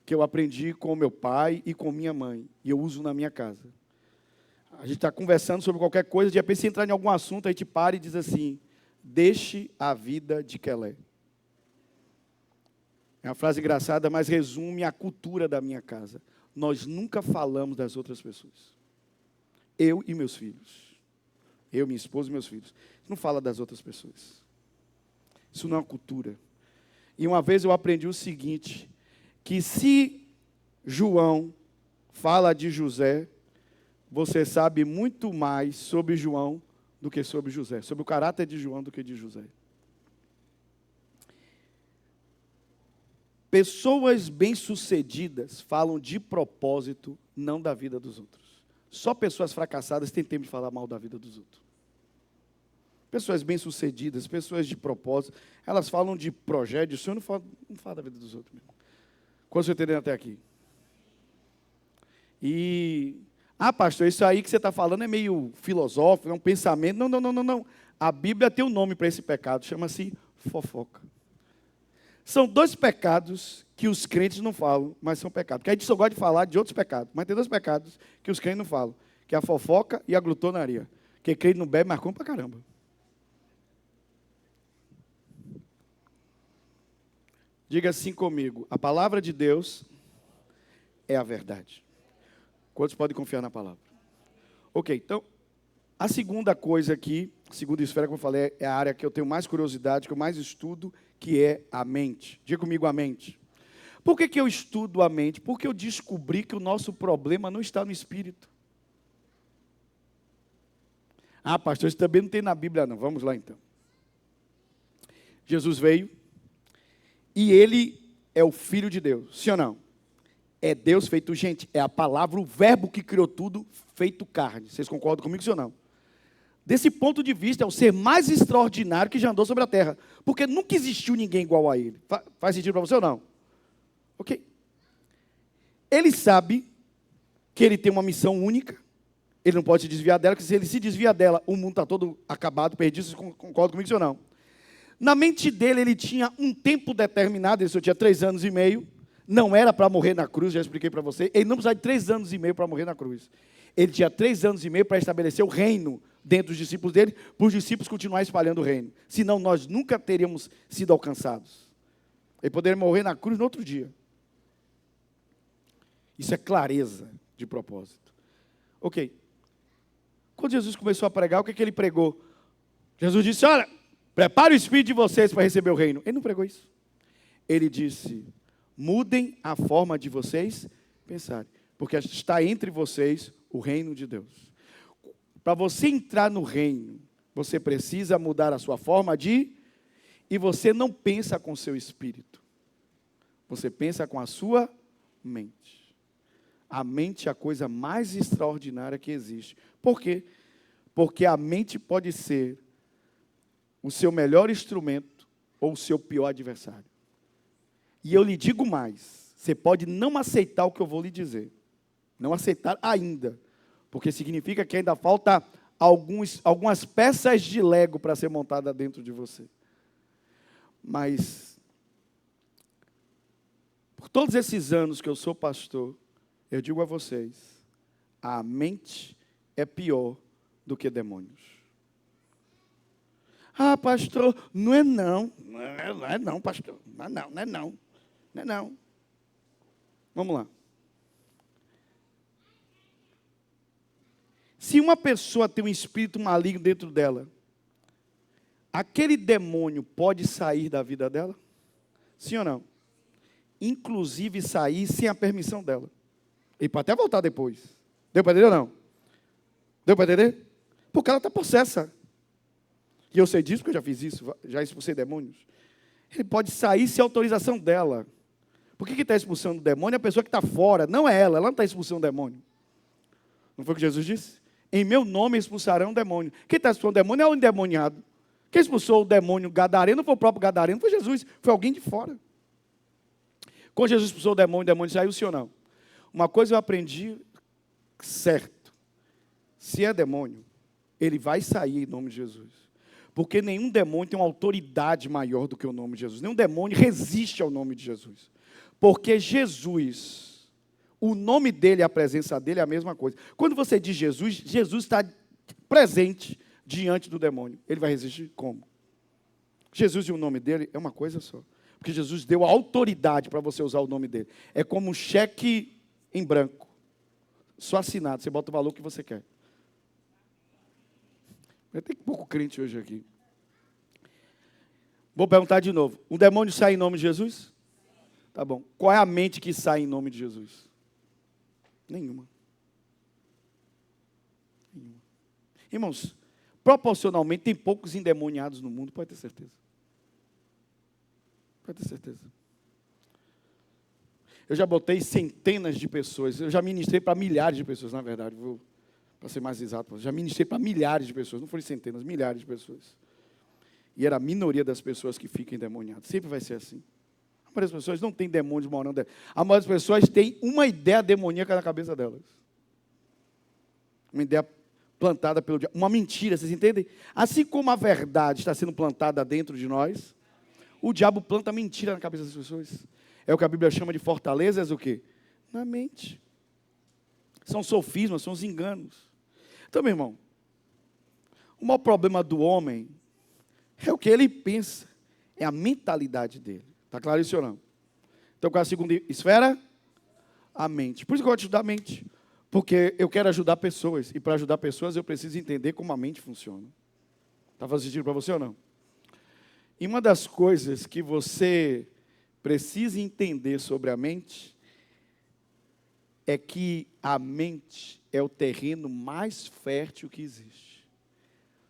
que eu aprendi com meu pai e com minha mãe, e eu uso na minha casa. A gente está conversando sobre qualquer coisa, de repente, se entrar em algum assunto, a gente para e diz assim, deixe a vida de Quelé. É uma frase engraçada, mas resume a cultura da minha casa. Nós nunca falamos das outras pessoas. Eu e meus filhos. Eu, minha esposa e meus filhos. Não fala das outras pessoas. Isso não é uma cultura. E uma vez eu aprendi o seguinte, que se João fala de José, você sabe muito mais sobre João do que sobre José. Sobre o caráter de João do que de José. Pessoas bem-sucedidas falam de propósito, não da vida dos outros. Só pessoas fracassadas têm tempo de falar mal da vida dos outros. Pessoas bem-sucedidas, pessoas de propósito, elas falam de projeto, o senhor não fala da vida dos outros mesmo. Quantos você entendendo até aqui? E, pastor, isso aí que você está falando é meio filosófico, é um pensamento. Não. A Bíblia tem um nome para esse pecado, chama-se fofoca. São dois pecados que os crentes não falam, mas são pecados. Porque a gente só gosta de falar de outros pecados, mas tem dois pecados que os crentes não falam, que é a fofoca e a glutonaria. Porque crente não bebe, mas come pra caramba. Diga assim comigo, a palavra de Deus é a verdade. Quantos podem confiar na palavra? Ok, então, a segunda coisa aqui, a segunda esfera, como eu falei, é a área que eu tenho mais curiosidade, que eu mais estudo, que é a mente. Diga comigo a mente. Por que eu estudo a mente? Porque eu descobri que o nosso problema não está no espírito. Pastor, isso também não tem na Bíblia não. Vamos lá então. Jesus veio e ele é o Filho de Deus. Sim ou não? É Deus feito gente. É a palavra, o verbo que criou tudo, feito carne. Vocês concordam comigo, sim ou não? Desse ponto de vista, é o ser mais extraordinário que já andou sobre a terra. Porque nunca existiu ninguém igual a ele. Faz sentido para você ou não? Ok. Ele sabe que ele tem uma missão única. Ele não pode se desviar dela, porque se ele se desvia dela, o mundo está todo acabado, perdido. Vocês concordam comigo, sim ou não? Na mente dele, ele tinha um tempo determinado. Ele só tinha 3 anos e meio. Não era para morrer na cruz, já expliquei para você. Ele não precisava de 3 anos e meio para morrer na cruz. Ele tinha 3 anos e meio para estabelecer o reino dentro dos discípulos dele, para os discípulos continuarem espalhando o reino. Senão nós nunca teríamos sido alcançados. Ele poderia morrer na cruz no outro dia. Isso é clareza de propósito. Ok. Quando Jesus começou a pregar, o que ele pregou? Jesus disse, olha, prepare o espírito de vocês para receber o reino. Ele não pregou isso. Ele disse, mudem a forma de vocês pensarem, porque está entre vocês o reino de Deus. Para você entrar no reino, você precisa mudar a sua forma de... E você não pensa com o seu espírito. Você pensa com a sua mente. A mente é a coisa mais extraordinária que existe. Por quê? Porque a mente pode ser o seu melhor instrumento ou o seu pior adversário. E eu lhe digo mais, você pode não aceitar o que eu vou lhe dizer. Não aceitar ainda. Porque significa que ainda falta algumas peças de Lego para ser montada dentro de você. Mas, por todos esses anos que eu sou pastor, eu digo a vocês, a mente é pior do que demônios. Ah, pastor, não é não. Não é não, pastor. Não é não. Não é não. Vamos lá. Se uma pessoa tem um espírito maligno dentro dela, aquele demônio pode sair da vida dela? Sim ou não? Inclusive sair sem a permissão dela. E pode até voltar depois. Deu para entender ou não? Deu para entender? Porque ela está possessa. E eu sei disso, porque eu já fiz isso, já expulsei demônios. Ele pode sair sem autorização dela. Por que está expulsando o demônio? É a pessoa que está fora, não é ela não está expulsando o demônio. Não foi o que Jesus disse? Em meu nome expulsarão o demônio. Quem está expulsando o demônio é o endemoniado. Quem expulsou o demônio gadareno não foi o próprio gadareno, foi Jesus, foi alguém de fora. Quando Jesus expulsou o demônio saiu, sim ou não? Uma coisa eu aprendi certo. Se é demônio, ele vai sair em nome de Jesus. Porque nenhum demônio tem uma autoridade maior do que o nome de Jesus. Nenhum demônio resiste ao nome de Jesus. Porque Jesus, o nome dele e a presença dele é a mesma coisa. Quando você diz Jesus, Jesus está presente diante do demônio. Ele vai resistir como? Jesus e o nome dele é uma coisa só. Porque Jesus deu a autoridade para você usar o nome dele. É como um cheque em branco. Só assinado. Você bota o valor que você quer. Tem pouco crente hoje aqui. Vou perguntar de novo. Um demônio sai em nome de Jesus? Tá bom. Qual é a mente que sai em nome de Jesus? Nenhuma. Irmãos, proporcionalmente tem poucos endemoniados no mundo, pode ter certeza. Pode ter certeza. Eu já botei centenas de pessoas, eu já ministrei para milhares de pessoas, na verdade, para ser mais exato, já ministrei para milhares de pessoas, não foram centenas, milhares de pessoas. E era a minoria das pessoas que ficam endemoniadas. Sempre vai ser assim. A maioria das pessoas não tem demônios morando dentro. A maioria das pessoas tem uma ideia demoníaca na cabeça delas. Uma ideia plantada pelo diabo. Uma mentira, vocês entendem? Assim como a verdade está sendo plantada dentro de nós, o diabo planta mentira na cabeça das pessoas. É o que a Bíblia chama de fortalezas, o quê? Na mente. São sofismas, são os enganos. Então, meu irmão, o maior problema do homem é o que ele pensa. É a mentalidade dele. Está claro isso ou não? Então, qual é a segunda esfera? A mente. Por isso que eu gosto de estudar a mente. Porque eu quero ajudar pessoas. E para ajudar pessoas, eu preciso entender como a mente funciona. Está fazendo sentido para você ou não? E uma das coisas que você precisa entender sobre a mente é que a mente é o terreno mais fértil que existe.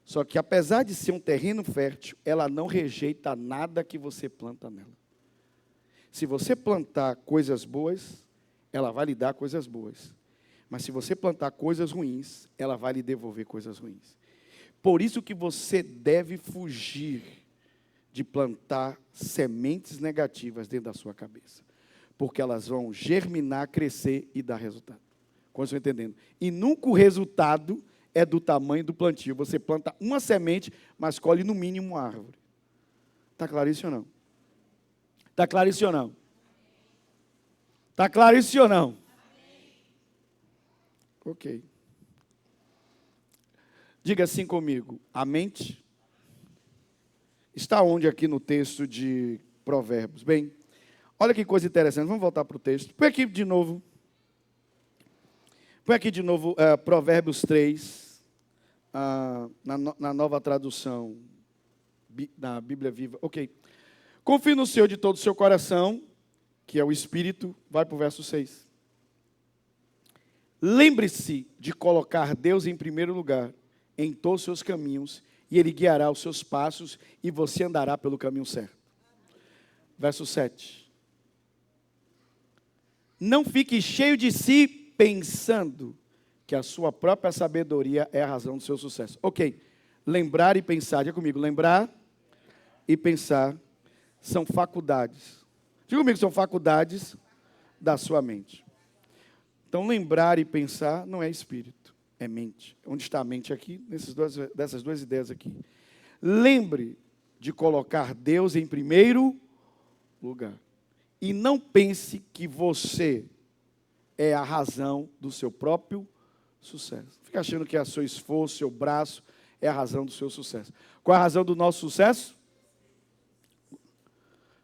Só que apesar de ser um terreno fértil, ela não rejeita nada que você planta nela. Se você plantar coisas boas, ela vai lhe dar coisas boas. Mas se você plantar coisas ruins, ela vai lhe devolver coisas ruins. Por isso que você deve fugir de plantar sementes negativas dentro da sua cabeça. Porque elas vão germinar, crescer e dar resultado. Como vocês estão entendendo? E nunca o resultado é do tamanho do plantio. Você planta uma semente, mas colhe no mínimo uma árvore. Está claro isso ou não? Está claro isso ou não? Está claro isso ou não? Ok. Diga assim comigo. A mente está onde aqui no texto de Provérbios? Bem, olha que coisa interessante. Vamos voltar para o texto. Põe aqui de novo. Põe aqui de novo Provérbios 3, na nova tradução da Bíblia Viva. Ok. Confie no Senhor de todo o seu coração, que é o Espírito. Vai para o verso 6. Lembre-se de colocar Deus em primeiro lugar em todos os seus caminhos, e Ele guiará os seus passos, e você andará pelo caminho certo. Verso 7. Não fique cheio de si, pensando que a sua própria sabedoria é a razão do seu sucesso. Ok, lembrar e pensar, diga comigo, lembrar e pensar são faculdades. Diga comigo, são faculdades da sua mente. Então, lembrar e pensar não é espírito, é mente. Onde está a mente aqui? Dessas duas ideias aqui. Lembre de colocar Deus em primeiro lugar. E não pense que você é a razão do seu próprio sucesso. Fica achando que é o seu esforço, seu braço é a razão do seu sucesso. Qual é a razão do nosso sucesso?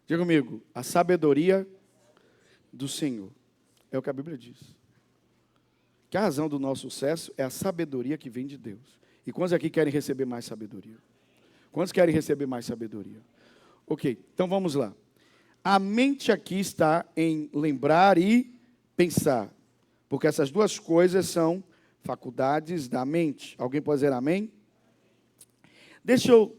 Diga comigo, a sabedoria do Senhor. É o que a Bíblia diz. Que a razão do nosso sucesso é a sabedoria que vem de Deus. E quantos aqui querem receber mais sabedoria? Quantos querem receber mais sabedoria? Ok, então vamos lá. A mente aqui está em lembrar e pensar. Porque essas duas coisas são faculdades da mente. Alguém pode dizer amém? Deixa eu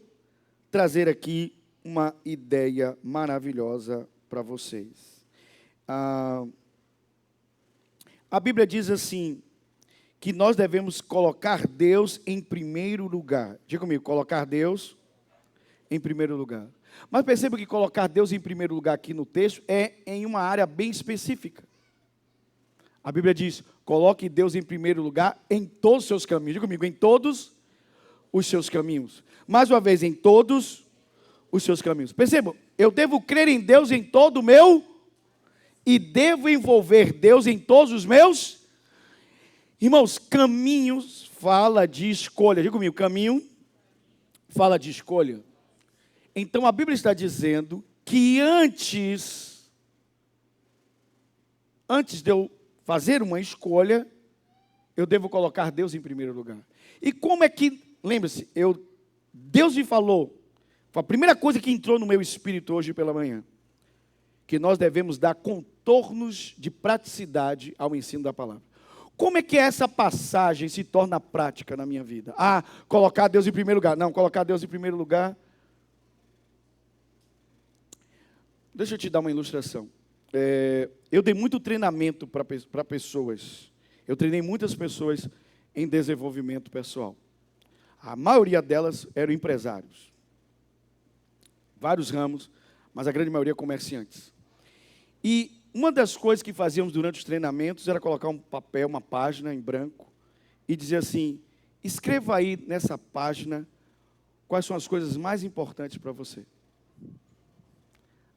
trazer aqui uma ideia maravilhosa para vocês. A Bíblia diz assim, que nós devemos colocar Deus em primeiro lugar. Diga comigo, colocar Deus em primeiro lugar. Mas perceba que colocar Deus em primeiro lugar aqui no texto é em uma área bem específica. A Bíblia diz, coloque Deus em primeiro lugar em todos os seus caminhos. Diga comigo, em todos os seus caminhos. Mais uma vez, em todos os seus caminhos. Percebam, eu devo crer em Deus em todo o meu e devo envolver Deus em todos os meus. Irmãos, caminhos fala de escolha. Diga comigo, caminho fala de escolha. Então a Bíblia está dizendo que antes de eu fazer uma escolha, eu devo colocar Deus em primeiro lugar. E como é que, lembre-se, Deus me falou, foi a primeira coisa que entrou no meu espírito hoje pela manhã, que nós devemos dar contornos de praticidade ao ensino da palavra. Como é que essa passagem se torna prática na minha vida? Colocar Deus em primeiro lugar. Não, colocar Deus em primeiro lugar. Deixa eu te dar uma ilustração. Eu dei muito treinamento para pessoas. Eu treinei muitas pessoas em desenvolvimento pessoal. A maioria delas eram empresários. Vários ramos, mas a grande maioria comerciantes. E uma das coisas que fazíamos durante os treinamentos era colocar um papel, uma página em branco, e dizer assim, escreva aí nessa página quais são as coisas mais importantes para você.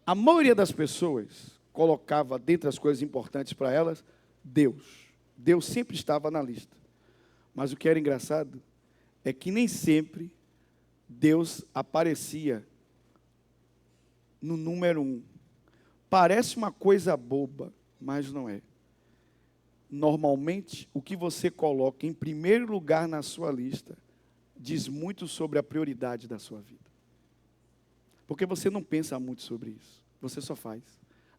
A maioria das pessoas colocava dentre as coisas importantes para elas, Deus. Deus sempre estava na lista. Mas o que era engraçado é que nem sempre Deus aparecia no número 1. Parece uma coisa boba, mas não é. Normalmente, o que você coloca em primeiro lugar na sua lista diz muito sobre a prioridade da sua vida. Porque você não pensa muito sobre isso. Você só faz.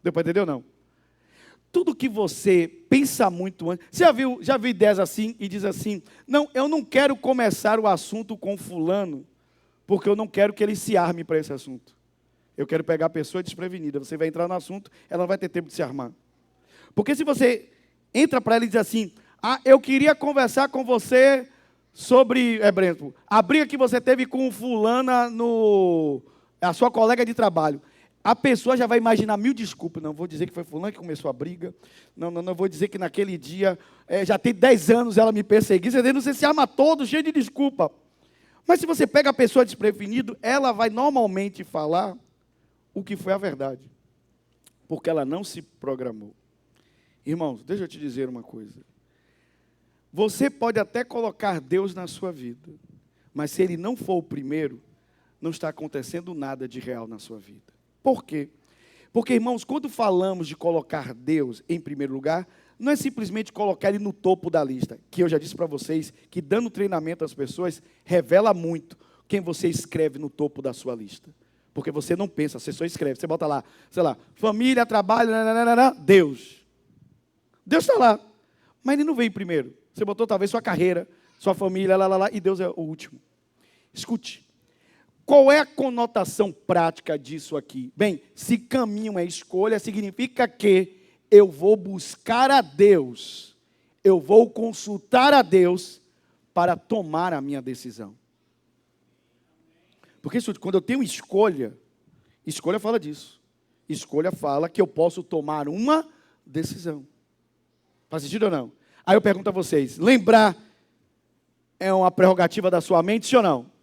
Deu para entender ou não? Tudo que você pensa muito antes... Você já viu ideias assim e diz assim, não, eu não quero começar o assunto com fulano, porque eu não quero que ele se arme para esse assunto. Eu quero pegar a pessoa desprevenida. Você vai entrar no assunto, ela não vai ter tempo de se armar. Porque se você entra para ela e diz assim, eu queria conversar com você sobre, Brento, a briga que você teve com fulana a sua colega de trabalho. A pessoa já vai imaginar 1000 desculpas. Não vou dizer que foi fulano que começou a briga. Não vou dizer que naquele dia, já tem 10 anos ela me perseguiu. Você se arma todo, cheio de desculpa. Mas se você pega a pessoa desprevenido, ela vai normalmente falar o que foi a verdade. Porque ela não se programou. Irmãos, deixa eu te dizer uma coisa. Você pode até colocar Deus na sua vida, mas se Ele não for o primeiro, não está acontecendo nada de real na sua vida. Por quê? Porque, irmãos, quando falamos de colocar Deus em primeiro lugar, não é simplesmente colocar Ele no topo da lista, que eu já disse para vocês, que dando treinamento às pessoas, revela muito quem você escreve no topo da sua lista. Porque você não pensa, você só escreve. Você bota lá, sei lá, família, trabalho, Deus. Deus está lá. Mas Ele não veio primeiro. Você botou talvez sua carreira, sua família, e Deus é o último. Escute. Qual é a conotação prática disso aqui? Bem, se caminho é escolha, significa que eu vou buscar a Deus, eu vou consultar a Deus para tomar a minha decisão. Porque quando eu tenho escolha, escolha fala disso. Escolha fala que eu posso tomar uma decisão. Faz sentido ou não? Aí eu pergunto a vocês, lembrar é uma prerrogativa da sua mente, sim ou não?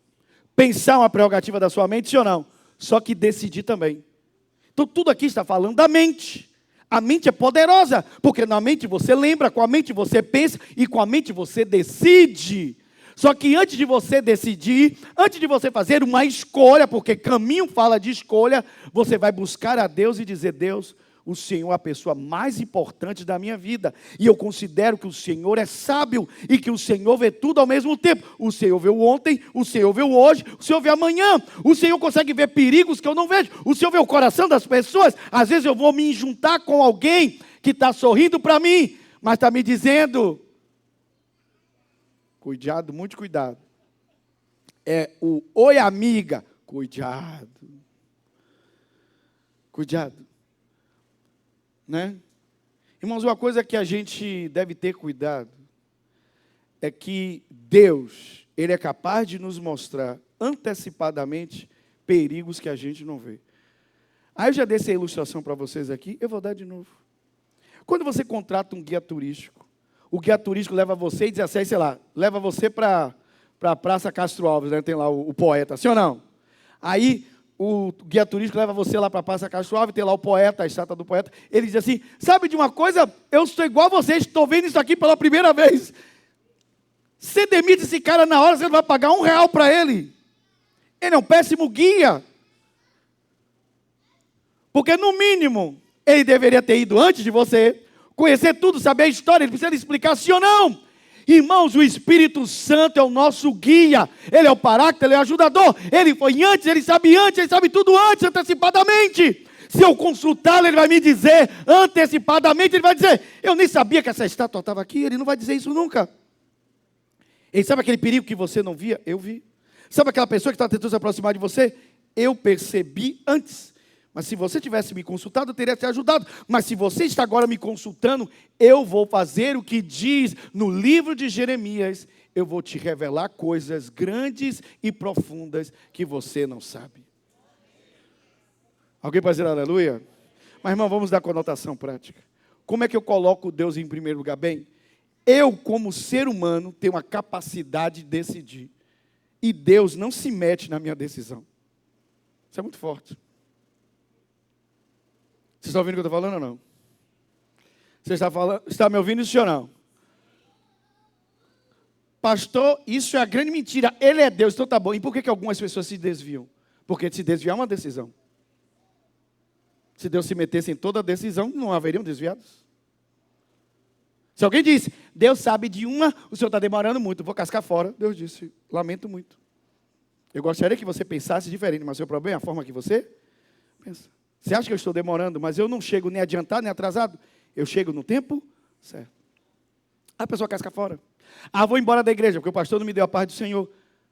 Pensar é uma prerrogativa da sua mente, sim ou não? Só que decidir também. Então tudo aqui está falando da mente. A mente é poderosa, porque na mente você lembra, com a mente você pensa e com a mente você decide. Só que antes de você decidir, antes de você fazer uma escolha, porque caminho fala de escolha, você vai buscar a Deus e dizer, Deus, o Senhor é a pessoa mais importante da minha vida. E eu considero que o Senhor é sábio e que o Senhor vê tudo ao mesmo tempo. O Senhor vê o ontem, o Senhor vê o hoje, o Senhor vê amanhã. O Senhor consegue ver perigos que eu não vejo. O Senhor vê o coração das pessoas. Às vezes eu vou me juntar com alguém que está sorrindo para mim, mas está me dizendo, cuidado, muito cuidado. É o oi amiga, cuidado. Cuidado. Né? Irmãos, uma coisa que a gente deve ter cuidado é que Deus, Ele é capaz de nos mostrar antecipadamente perigos que a gente não vê. Aí eu já dei essa ilustração para vocês aqui, eu vou dar de novo. Quando você contrata um guia turístico, o guia turístico leva você e diz assim, sei lá, leva você para a Praça Castro Alves, né? Tem lá o poeta, sim ou não? Aí o guia turístico leva você lá para a Praça Castro Alves, tem lá o poeta, a estátua do poeta. Ele diz assim, sabe de uma coisa? Eu sou igual a vocês, estou vendo isso aqui pela primeira vez. Você demite esse cara na hora, você não vai pagar R$1 para ele. Ele é um péssimo guia. Porque no mínimo, ele deveria ter ido antes de você, conhecer tudo, saber a história, ele precisa explicar sim ou não. Irmãos, o Espírito Santo é o nosso guia, Ele é o paráclito, Ele é o ajudador, Ele foi antes, Ele sabe tudo antes, antecipadamente. Se eu consultá-lo, Ele vai me dizer antecipadamente, Ele vai dizer, eu nem sabia que essa estátua estava aqui, Ele não vai dizer isso nunca. Ele sabe aquele perigo que você não via? Eu vi. Sabe aquela pessoa que está tentando se aproximar de você? Eu percebi antes. Mas se você tivesse me consultado, eu teria te ajudado. Mas se você está agora me consultando, eu vou fazer o que diz no livro de Jeremias. Eu vou te revelar coisas grandes e profundas que você não sabe. Alguém pode dizer aleluia? Mas, irmão, vamos dar conotação prática. Como é que eu coloco Deus em primeiro lugar? Bem, eu, como ser humano, tenho a capacidade de decidir. E Deus não se mete na minha decisão. Isso é muito forte. Vocês estão ouvindo o que eu estou falando ou não? Você está me ouvindo isso ou não? Pastor, isso é a grande mentira. Ele é Deus, então tá bom. E por que algumas pessoas se desviam? Porque se desviar é uma decisão. Se Deus se metesse em toda a decisão, não haveriam desviados. Se alguém disse, Deus sabe de uma, o senhor está demorando muito, vou cascar fora. Deus disse, lamento muito. Eu gostaria que você pensasse diferente, mas o seu problema é a forma que você pensa. Você acha que eu estou demorando, mas eu não chego nem adiantado, nem atrasado. Eu chego no tempo certo. A pessoa casca fora. Ah, vou embora da igreja, porque o pastor não me deu a paz do Senhor.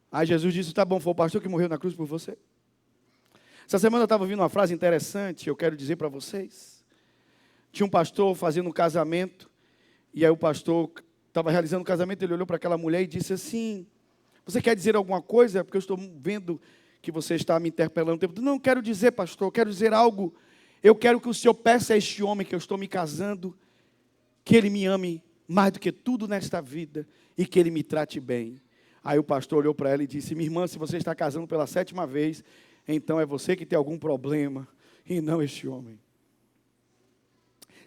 Aí Jesus disse, tá bom, foi o pastor que morreu na cruz por você. Essa semana eu estava ouvindo uma frase interessante, eu quero dizer para vocês. Tinha um pastor fazendo um casamento, e aí o pastor estava realizando o casamento, ele olhou para aquela mulher e disse assim, você quer dizer alguma coisa? Porque eu estou vendo que você está me interpelando o tempo todo. Não, quero dizer, pastor, eu quero dizer algo. Eu quero que o senhor peça a este homem que eu estou me casando, que ele me ame mais do que tudo nesta vida e que ele me trate bem. Aí o pastor olhou para ela e disse, minha irmã, se você está casando pela 7ª vez, então é você que tem algum problema e não este homem.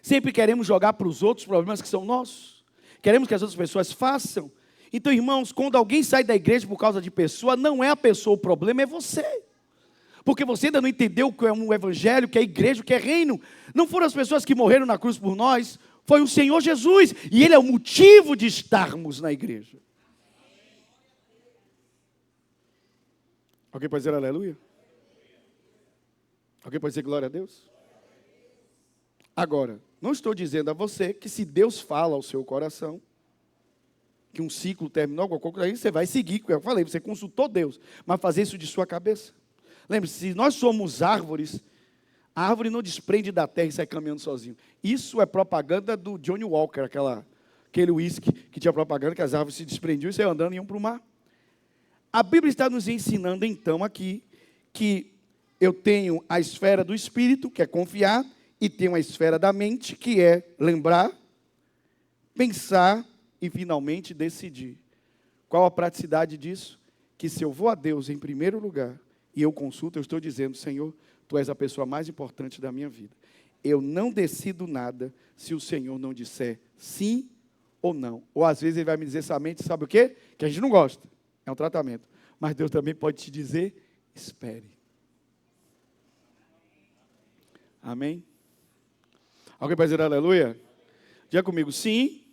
Sempre queremos jogar para os outros problemas que são nossos. Queremos que as outras pessoas façam. Então, irmãos, quando alguém sai da igreja por causa de pessoa, não é a pessoa o problema, é você. Porque você ainda não entendeu o que é um evangelho, o que é igreja, o que é reino. Não foram as pessoas que morreram na cruz por nós, foi o Senhor Jesus. E Ele é o motivo de estarmos na igreja. Alguém pode dizer aleluia? Alguém pode dizer glória a Deus? Agora, não estou dizendo a você que se Deus fala ao seu coração, que um ciclo terminou, alguma coisa, aí você vai seguir, como eu falei, você consultou Deus, mas fazer isso de sua cabeça. Lembre-se, se nós somos árvores, a árvore não desprende da terra e sai caminhando sozinho. Isso é propaganda do Johnny Walker, aquele uísque que tinha propaganda que as árvores se desprendiam e saiam andando e iam para o mar. A Bíblia está nos ensinando então aqui que eu tenho a esfera do espírito, que é confiar, e tenho a esfera da mente, que é lembrar, pensar e finalmente decidir. Qual a praticidade disso? Que se eu vou a Deus em primeiro lugar e eu consulto, eu estou dizendo, Senhor, Tu és a pessoa mais importante da minha vida. Eu não decido nada se o Senhor não disser sim ou não. Ou às vezes Ele vai me dizer somente, sabe o quê? Que a gente não gosta. É um tratamento. Mas Deus também pode te dizer, espere. Amém? Alguém pode dizer aleluia? Diga comigo, sim,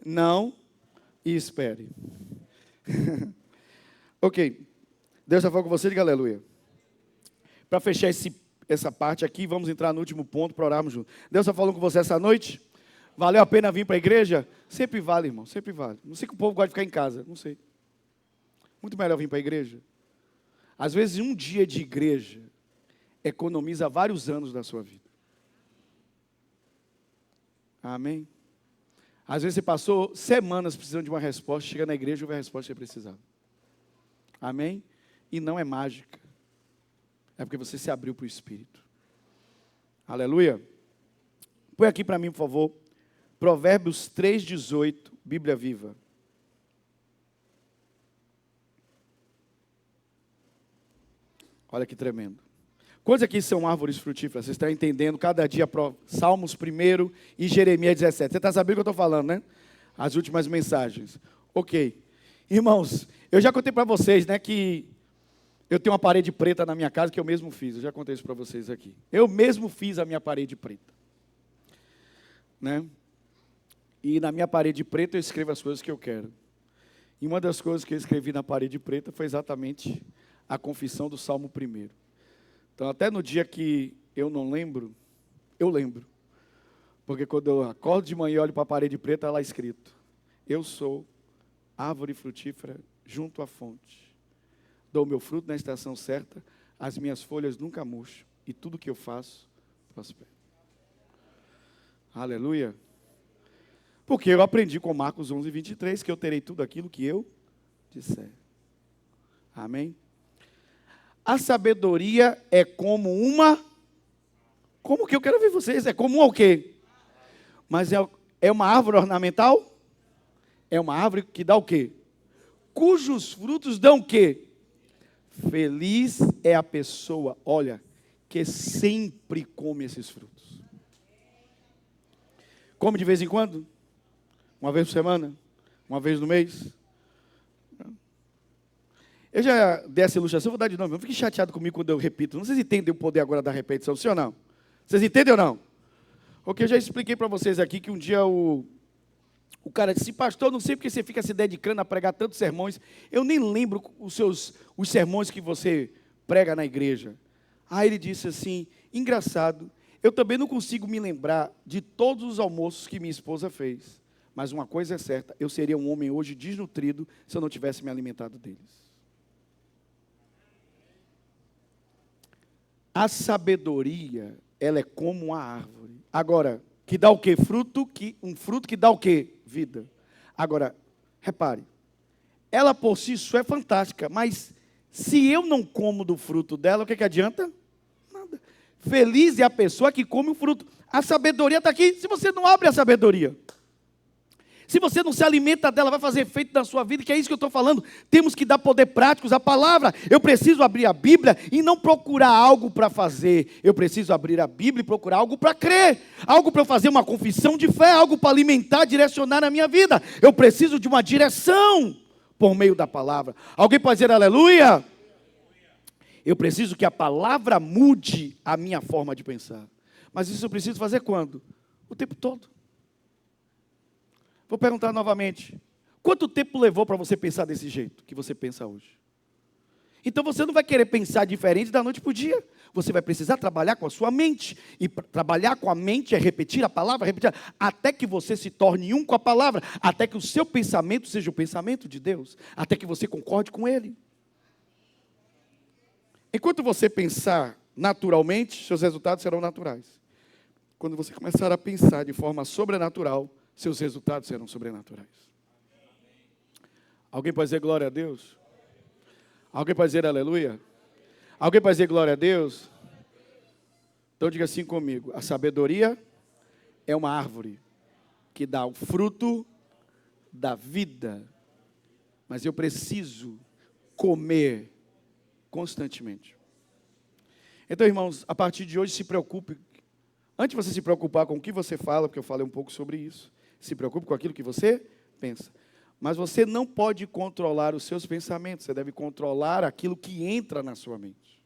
não e espere. Ok. Deus está falando com você, diga aleluia. Para fechar essa parte aqui, vamos entrar no último ponto para orarmos juntos. Deus está falando com você essa noite? Valeu a pena vir para a igreja? Sempre vale, irmão, sempre vale. Não sei que o povo gosta de ficar em casa, não sei. Muito melhor vir para a igreja. Às vezes, um dia de igreja economiza vários anos da sua vida. Amém? Às vezes você passou semanas precisando de uma resposta, chega na igreja e ouve a resposta que você precisava. Amém? E não é mágica. É porque você se abriu para o Espírito. Aleluia. Põe aqui para mim, por favor. Provérbios 3:18, Bíblia Viva. Olha que tremendo. Quantos aqui são árvores frutíferas? Vocês estão entendendo cada dia Salmos 1 e Jeremias 17. Você está sabendo o que eu estou falando, né? As últimas mensagens. Ok. Irmãos, eu já contei para vocês, né, que eu tenho uma parede preta na minha casa que eu mesmo fiz. Eu já contei isso para vocês aqui. Eu mesmo fiz a minha parede preta. Né? E na minha parede preta eu escrevo as coisas que eu quero. E uma das coisas que eu escrevi na parede preta foi exatamente a confissão do Salmo 1. Então, até no dia que eu não lembro, eu lembro. Porque quando eu acordo de manhã e olho para a parede preta, está lá escrito: eu sou árvore frutífera junto à fonte. Dou meu fruto na estação certa, as minhas folhas nunca murcham, e tudo que eu faço prospera. Aleluia. Porque eu aprendi com Marcos 11:23 que eu terei tudo aquilo que eu disser. Amém? A sabedoria é como uma... Como que eu quero ver vocês? É como o quê? Mas é uma árvore ornamental? É uma árvore que dá o quê? Cujos frutos dão o quê? Feliz é a pessoa, olha, que sempre come esses frutos. Come de vez em quando? Uma vez por semana? Uma vez no mês? Eu já dei essa ilustração, vou dar de novo. Não fique chateado comigo quando eu repito. Não sei se entendem o poder agora da repetição, sim ou não? Vocês entendem ou não? Porque eu já expliquei para vocês aqui que um dia o cara disse: pastor, não sei porque você fica se dedicando a pregar tantos sermões. Eu nem lembro os sermões que você prega na igreja. Aí ele disse assim: engraçado, eu também não consigo me lembrar de todos os almoços que minha esposa fez. Mas uma coisa é certa, eu seria um homem hoje desnutrido se eu não tivesse me alimentado deles. A sabedoria, ela é como uma árvore. Agora, que dá o quê? Um fruto que dá o quê? Vida. Agora, repare, ela por si só é fantástica, mas se eu não como do fruto dela, o que adianta? Nada. Feliz é a pessoa que come o fruto. A sabedoria está aqui, se você não abre a sabedoria. Se você não se alimenta dela, vai fazer efeito na sua vida, que é isso que eu estou falando. Temos que dar poder práticos à palavra. Eu preciso abrir a Bíblia e não procurar algo para fazer. Eu preciso abrir a Bíblia e procurar algo para crer. Algo para fazer uma confissão de fé, algo para alimentar, direcionar a minha vida. Eu preciso de uma direção por meio da palavra. Alguém pode dizer aleluia? Eu preciso que a palavra mude a minha forma de pensar. Mas isso eu preciso fazer quando? O tempo todo. Vou perguntar novamente. Quanto tempo levou para você pensar desse jeito que você pensa hoje? Então você não vai querer pensar diferente da noite para o dia. Você vai precisar trabalhar com a sua mente. E trabalhar com a mente é repetir a palavra, até que você se torne um com a palavra, até que o seu pensamento seja o pensamento de Deus, até que você concorde com Ele. Enquanto você pensar naturalmente, seus resultados serão naturais. Quando você começar a pensar de forma sobrenatural, seus resultados serão sobrenaturais. Alguém pode dizer glória a Deus? Alguém pode dizer aleluia? Alguém pode dizer glória a Deus? Então diga assim comigo: a sabedoria é uma árvore que dá o fruto da vida, mas eu preciso comer constantemente. Então, irmãos, a partir de hoje se preocupe. Antes de você se preocupar com o que você fala, porque eu falei um pouco sobre isso, se preocupe com aquilo que você pensa. Mas você não pode controlar os seus pensamentos, você deve controlar aquilo que entra na sua mente.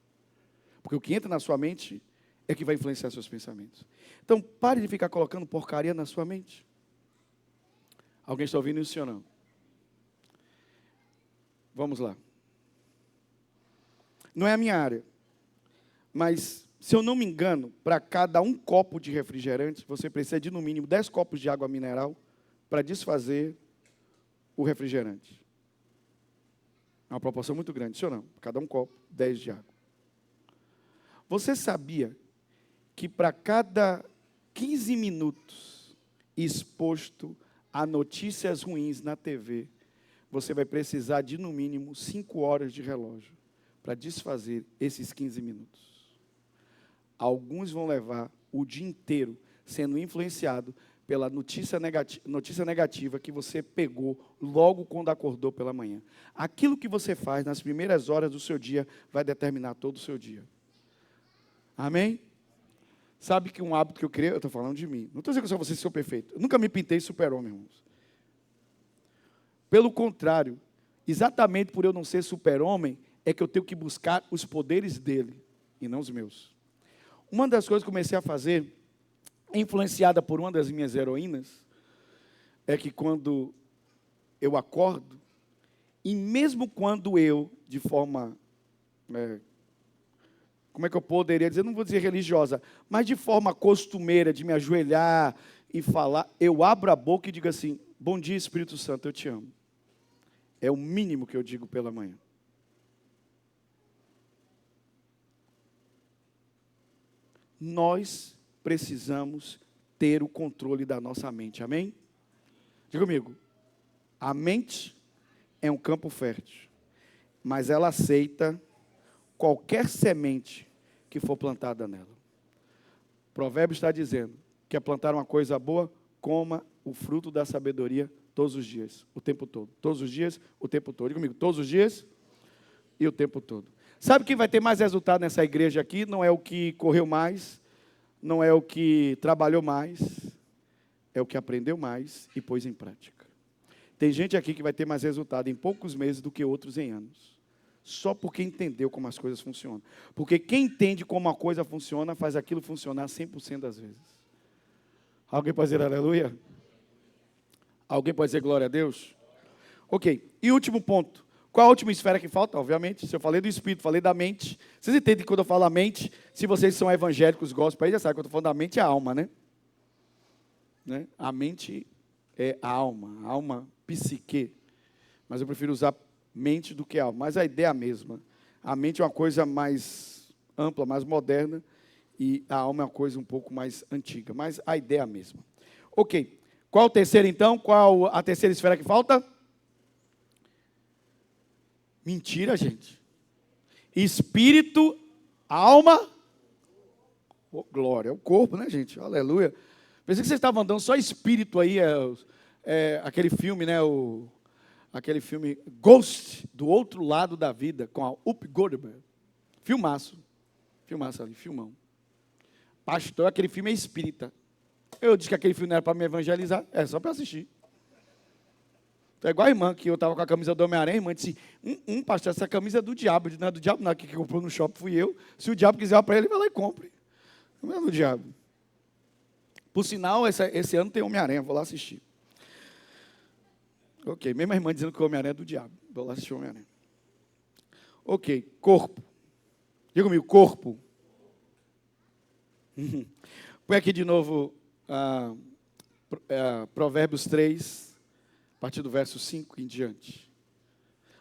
Porque o que entra na sua mente é que vai influenciar seus pensamentos. Então, pare de ficar colocando porcaria na sua mente. Alguém está ouvindo isso ou não? Vamos lá. Não é a minha área, mas, se eu não me engano, para cada um copo de refrigerante, você precisa de, no mínimo, 10 copos de água mineral para desfazer o refrigerante. É uma proporção muito grande, sim ou não? Cada um copo, 10 de água. Você sabia que para cada 15 minutos exposto a notícias ruins na TV, você vai precisar de, no mínimo, 5 horas de relógio para desfazer esses 15 minutos? Alguns vão levar o dia inteiro sendo influenciado pela notícia negativa que você pegou logo quando acordou pela manhã. Aquilo que você faz nas primeiras horas do seu dia vai determinar todo o seu dia. Amém? Sabe que um hábito que eu criei, eu estou falando de mim. Não estou dizendo que eu sou você sou perfeito. Eu nunca me pintei super-homem, irmãos. Pelo contrário, exatamente por eu não ser super-homem, é que eu tenho que buscar os poderes dele e não os meus. Uma das coisas que eu comecei a fazer, influenciada por uma das minhas heroínas, é que quando eu acordo, e mesmo quando eu, de forma, como é que eu poderia dizer, não vou dizer religiosa, mas de forma costumeira, de me ajoelhar e falar, eu abro a boca e digo assim: bom dia, Espírito Santo, eu te amo. É o mínimo que eu digo pela manhã. Nós precisamos ter o controle da nossa mente, amém? Diga comigo, a mente é um campo fértil, mas ela aceita qualquer semente que for plantada nela. O provérbio está dizendo, quer plantar uma coisa boa, coma o fruto da sabedoria todos os dias, o tempo todo. Todos os dias, o tempo todo. Diga comigo, todos os dias e o tempo todo. Sabe quem vai ter mais resultado nessa igreja aqui? Não é o que correu mais, não é o que trabalhou mais, é o que aprendeu mais e pôs em prática. Tem gente aqui que vai ter mais resultado em poucos meses do que outros em anos. Só porque entendeu como as coisas funcionam. Porque quem entende como a coisa funciona, faz aquilo funcionar 100% das vezes. Alguém pode dizer aleluia? Alguém pode dizer glória a Deus? Ok, e último ponto. Qual a última esfera que falta? Obviamente, se eu falei do espírito, falei da mente. Vocês entendem que quando eu falo a mente, se vocês são evangélicos, gospel, aí já sabem que eu estou falando da mente e a alma, né? A mente é a alma, psique. Mas eu prefiro usar mente do que alma. Mas a ideia é a mesma. A mente é uma coisa mais ampla, mais moderna, e a alma é uma coisa um pouco mais antiga. Mas a ideia é a mesma. Ok, qual o terceiro então? Qual a terceira esfera que falta? Mentira, gente. Espírito, alma, oh, glória, é o corpo, né, gente? Aleluia. Pensei que vocês estavam andando só espírito aí, aquele filme, né? Aquele filme Ghost, do outro lado da vida, com a Whoopi Goldberg. Filmaço ali, filmão. Pastor, aquele filme é espírita. Eu disse que aquele filme não era para me evangelizar, é só para assistir. É igual a irmã, que eu estava com a camisa do Homem-Aranha, a irmã disse, pastor, essa camisa é do diabo. Eu disse, não é do diabo não, que comprou no shopping fui eu. Se o diabo quiser para ele, vai lá e compre. Não é do diabo. Por sinal, esse ano tem Homem-Aranha, vou lá assistir. Ok, mesmo a irmã dizendo que o Homem-Aranha é do diabo. Vou lá assistir o Homem-Aranha. Ok, corpo. Diga comigo, corpo. Põe aqui de novo Provérbios 3, a partir do verso 5 em diante.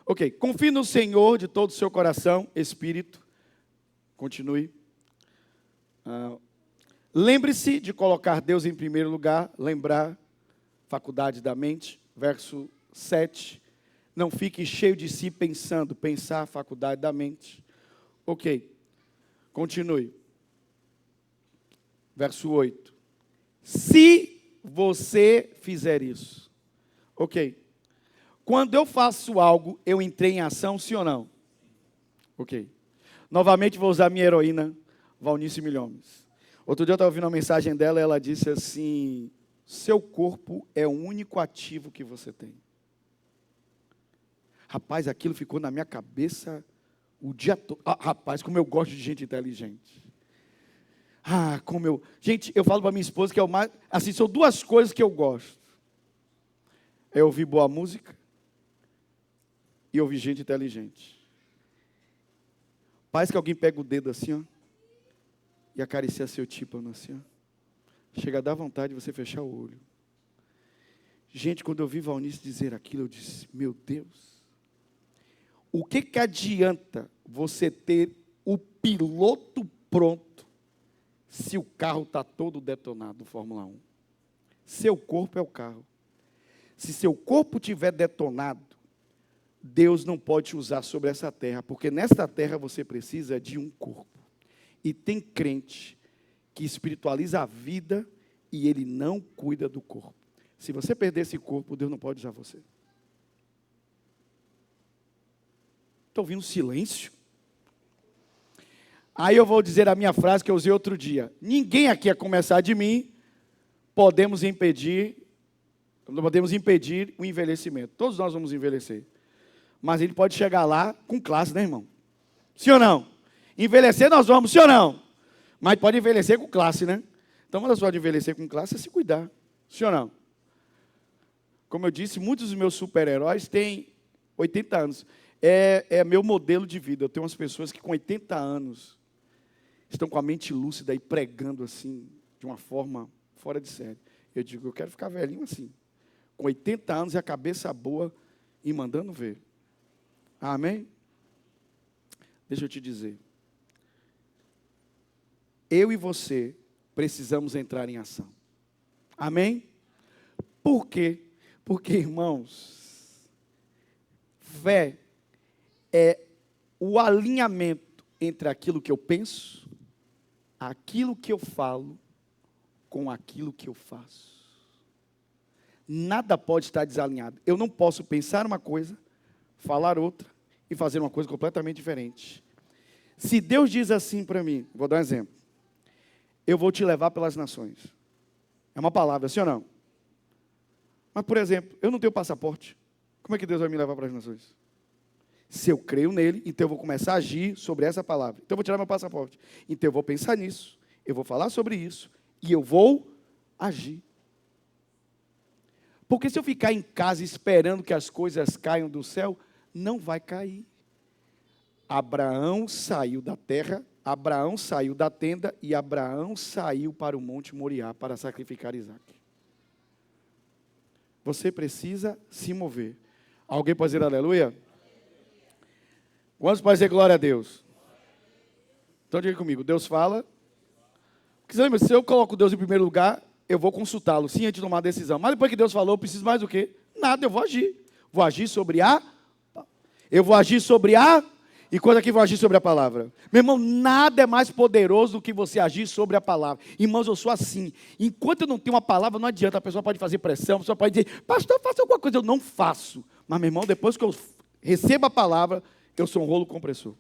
Ok, confie no Senhor de todo o seu coração, espírito. Continue. Lembre-se de colocar Deus em primeiro lugar, lembrar, faculdade da mente, verso 7. Não fique cheio de si pensando, pensar, faculdade da mente. Ok, continue. Verso 8. Se você fizer isso. Ok. Quando eu faço algo, eu entrei em ação, sim ou não? Ok. Novamente vou usar minha heroína, Valnice Milhomes. Outro dia eu estava ouvindo uma mensagem dela e ela disse assim: seu corpo é o único ativo que você tem. Rapaz, aquilo ficou na minha cabeça o dia todo. Rapaz, como eu gosto de gente inteligente. Gente, eu falo para minha esposa que é o mais... Assim, são duas coisas que eu gosto. É ouvir boa música e ouvir gente inteligente. Parece que alguém pega o dedo assim, ó, e acaricia seu tímpano assim, ó. Chega a dar vontade de você fechar o olho. Gente, quando eu vi Valnice dizer aquilo, eu disse, meu Deus, o que adianta você ter o piloto pronto se o carro está todo detonado no Fórmula 1? Seu corpo é o carro. Se seu corpo estiver detonado, Deus não pode te usar sobre essa terra, porque nesta terra você precisa de um corpo. E tem crente que espiritualiza a vida e ele não cuida do corpo. Se você perder esse corpo, Deus não pode usar você. Estou ouvindo silêncio? Aí eu vou dizer a minha frase que eu usei outro dia. Ninguém aqui, a começar de mim, podemos impedir o envelhecimento. Todos nós vamos envelhecer. Mas ele pode chegar lá com classe, né, irmão? Sim ou não? Envelhecer nós vamos, sim ou não? Mas pode envelhecer com classe, né? Então, uma das formas de envelhecer com classe é se cuidar. Sim ou não? Como eu disse, muitos dos meus super-heróis têm 80 anos. É meu modelo de vida. Eu tenho umas pessoas que com 80 anos estão com a mente lúcida e pregando assim, de uma forma fora de série. Eu digo, eu quero ficar velhinho assim. Com 80 anos e a cabeça boa e mandando ver. Amém? Deixa eu te dizer. Eu e você precisamos entrar em ação. Amém? Por quê? Porque, irmãos, fé é o alinhamento entre aquilo que eu penso, aquilo que eu falo, com aquilo que eu faço. Nada pode estar desalinhado. Eu não posso pensar uma coisa, falar outra e fazer uma coisa completamente diferente. Se Deus diz assim para mim, vou dar um exemplo. Eu vou te levar pelas nações. É uma palavra, sim ou não? Mas, por exemplo, eu não tenho passaporte. Como é que Deus vai me levar para as nações? Se eu creio nele, então eu vou começar a agir sobre essa palavra. Então eu vou tirar meu passaporte. Então eu vou pensar nisso, eu vou falar sobre isso e eu vou agir. Porque se eu ficar em casa esperando que as coisas caiam do céu, não vai cair. Abraão saiu da terra, Abraão saiu da tenda e Abraão saiu para o monte Moriá para sacrificar Isaac. Você precisa se mover. Alguém pode dizer aleluia? Quantos podem dizer glória a Deus? Então diga comigo, Deus fala. Porque você lembra, se eu coloco Deus em primeiro lugar, eu vou consultá-lo, sim, antes de tomar a decisão. Mas depois que Deus falou, eu preciso mais do quê? Nada, eu vou agir. Vou agir sobre a... Eu vou agir sobre a... E quando aqui vou agir sobre a palavra? Meu irmão, nada é mais poderoso do que você agir sobre a palavra. Irmãos, eu sou assim. Enquanto eu não tenho uma palavra, não adianta. A pessoa pode fazer pressão, a pessoa pode dizer, pastor, faça alguma coisa. Eu não faço. Mas, meu irmão, depois que eu recebo a palavra, eu sou um rolo compressor.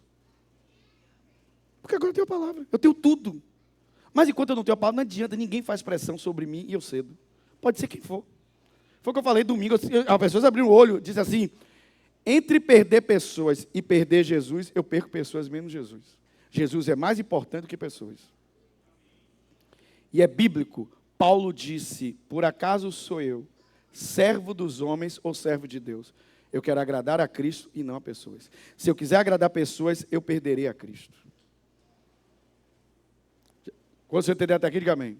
Porque agora eu tenho a palavra. Eu tenho tudo. Mas enquanto eu não tenho a palavra, não adianta. Ninguém faz pressão sobre mim e eu cedo. Pode ser quem for. Foi o que eu falei domingo. As pessoas abriram o olho, disse assim, entre perder pessoas e perder Jesus, eu perco pessoas menos Jesus. Jesus é mais importante do que pessoas. E é bíblico. Paulo disse, por acaso sou eu servo dos homens ou servo de Deus? Eu quero agradar a Cristo e não a pessoas. Se eu quiser agradar pessoas, eu perderei a Cristo. Quando você entender até aqui, diga amém.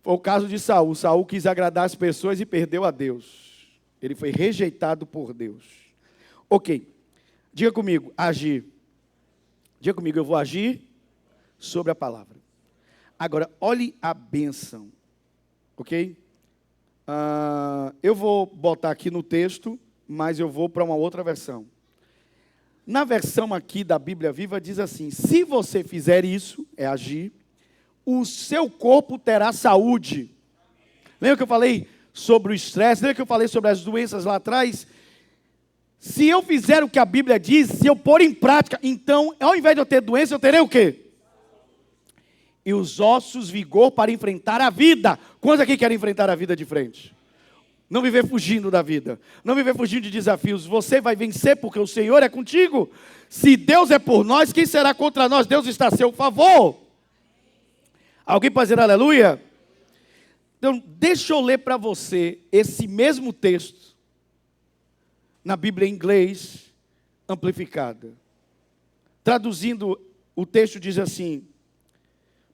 Foi o caso de Saul. Saul quis agradar as pessoas e perdeu a Deus. Ele foi rejeitado por Deus. Ok. Diga comigo, agir. Diga comigo, eu vou agir sobre a palavra. Agora, olhe a bênção. Ok? Eu vou botar aqui no texto, mas eu vou para uma outra versão. Na versão aqui da Bíblia Viva diz assim: se você fizer isso, é agir, o seu corpo terá saúde. Lembra que eu falei sobre o estresse? Lembra que eu falei sobre as doenças lá atrás? Se eu fizer o que a Bíblia diz, se eu pôr em prática, então, ao invés de eu ter doença, eu terei o quê? E os ossos, vigor para enfrentar a vida. Quantos aqui querem enfrentar a vida de frente? Não viver fugindo da vida. Não viver fugindo de desafios. Você vai vencer porque o Senhor é contigo. Se Deus é por nós, quem será contra nós? Deus está a seu favor. Alguém pode dizer aleluia? Então, deixa eu ler para você esse mesmo texto na Bíblia em inglês amplificada. Traduzindo, o texto diz assim,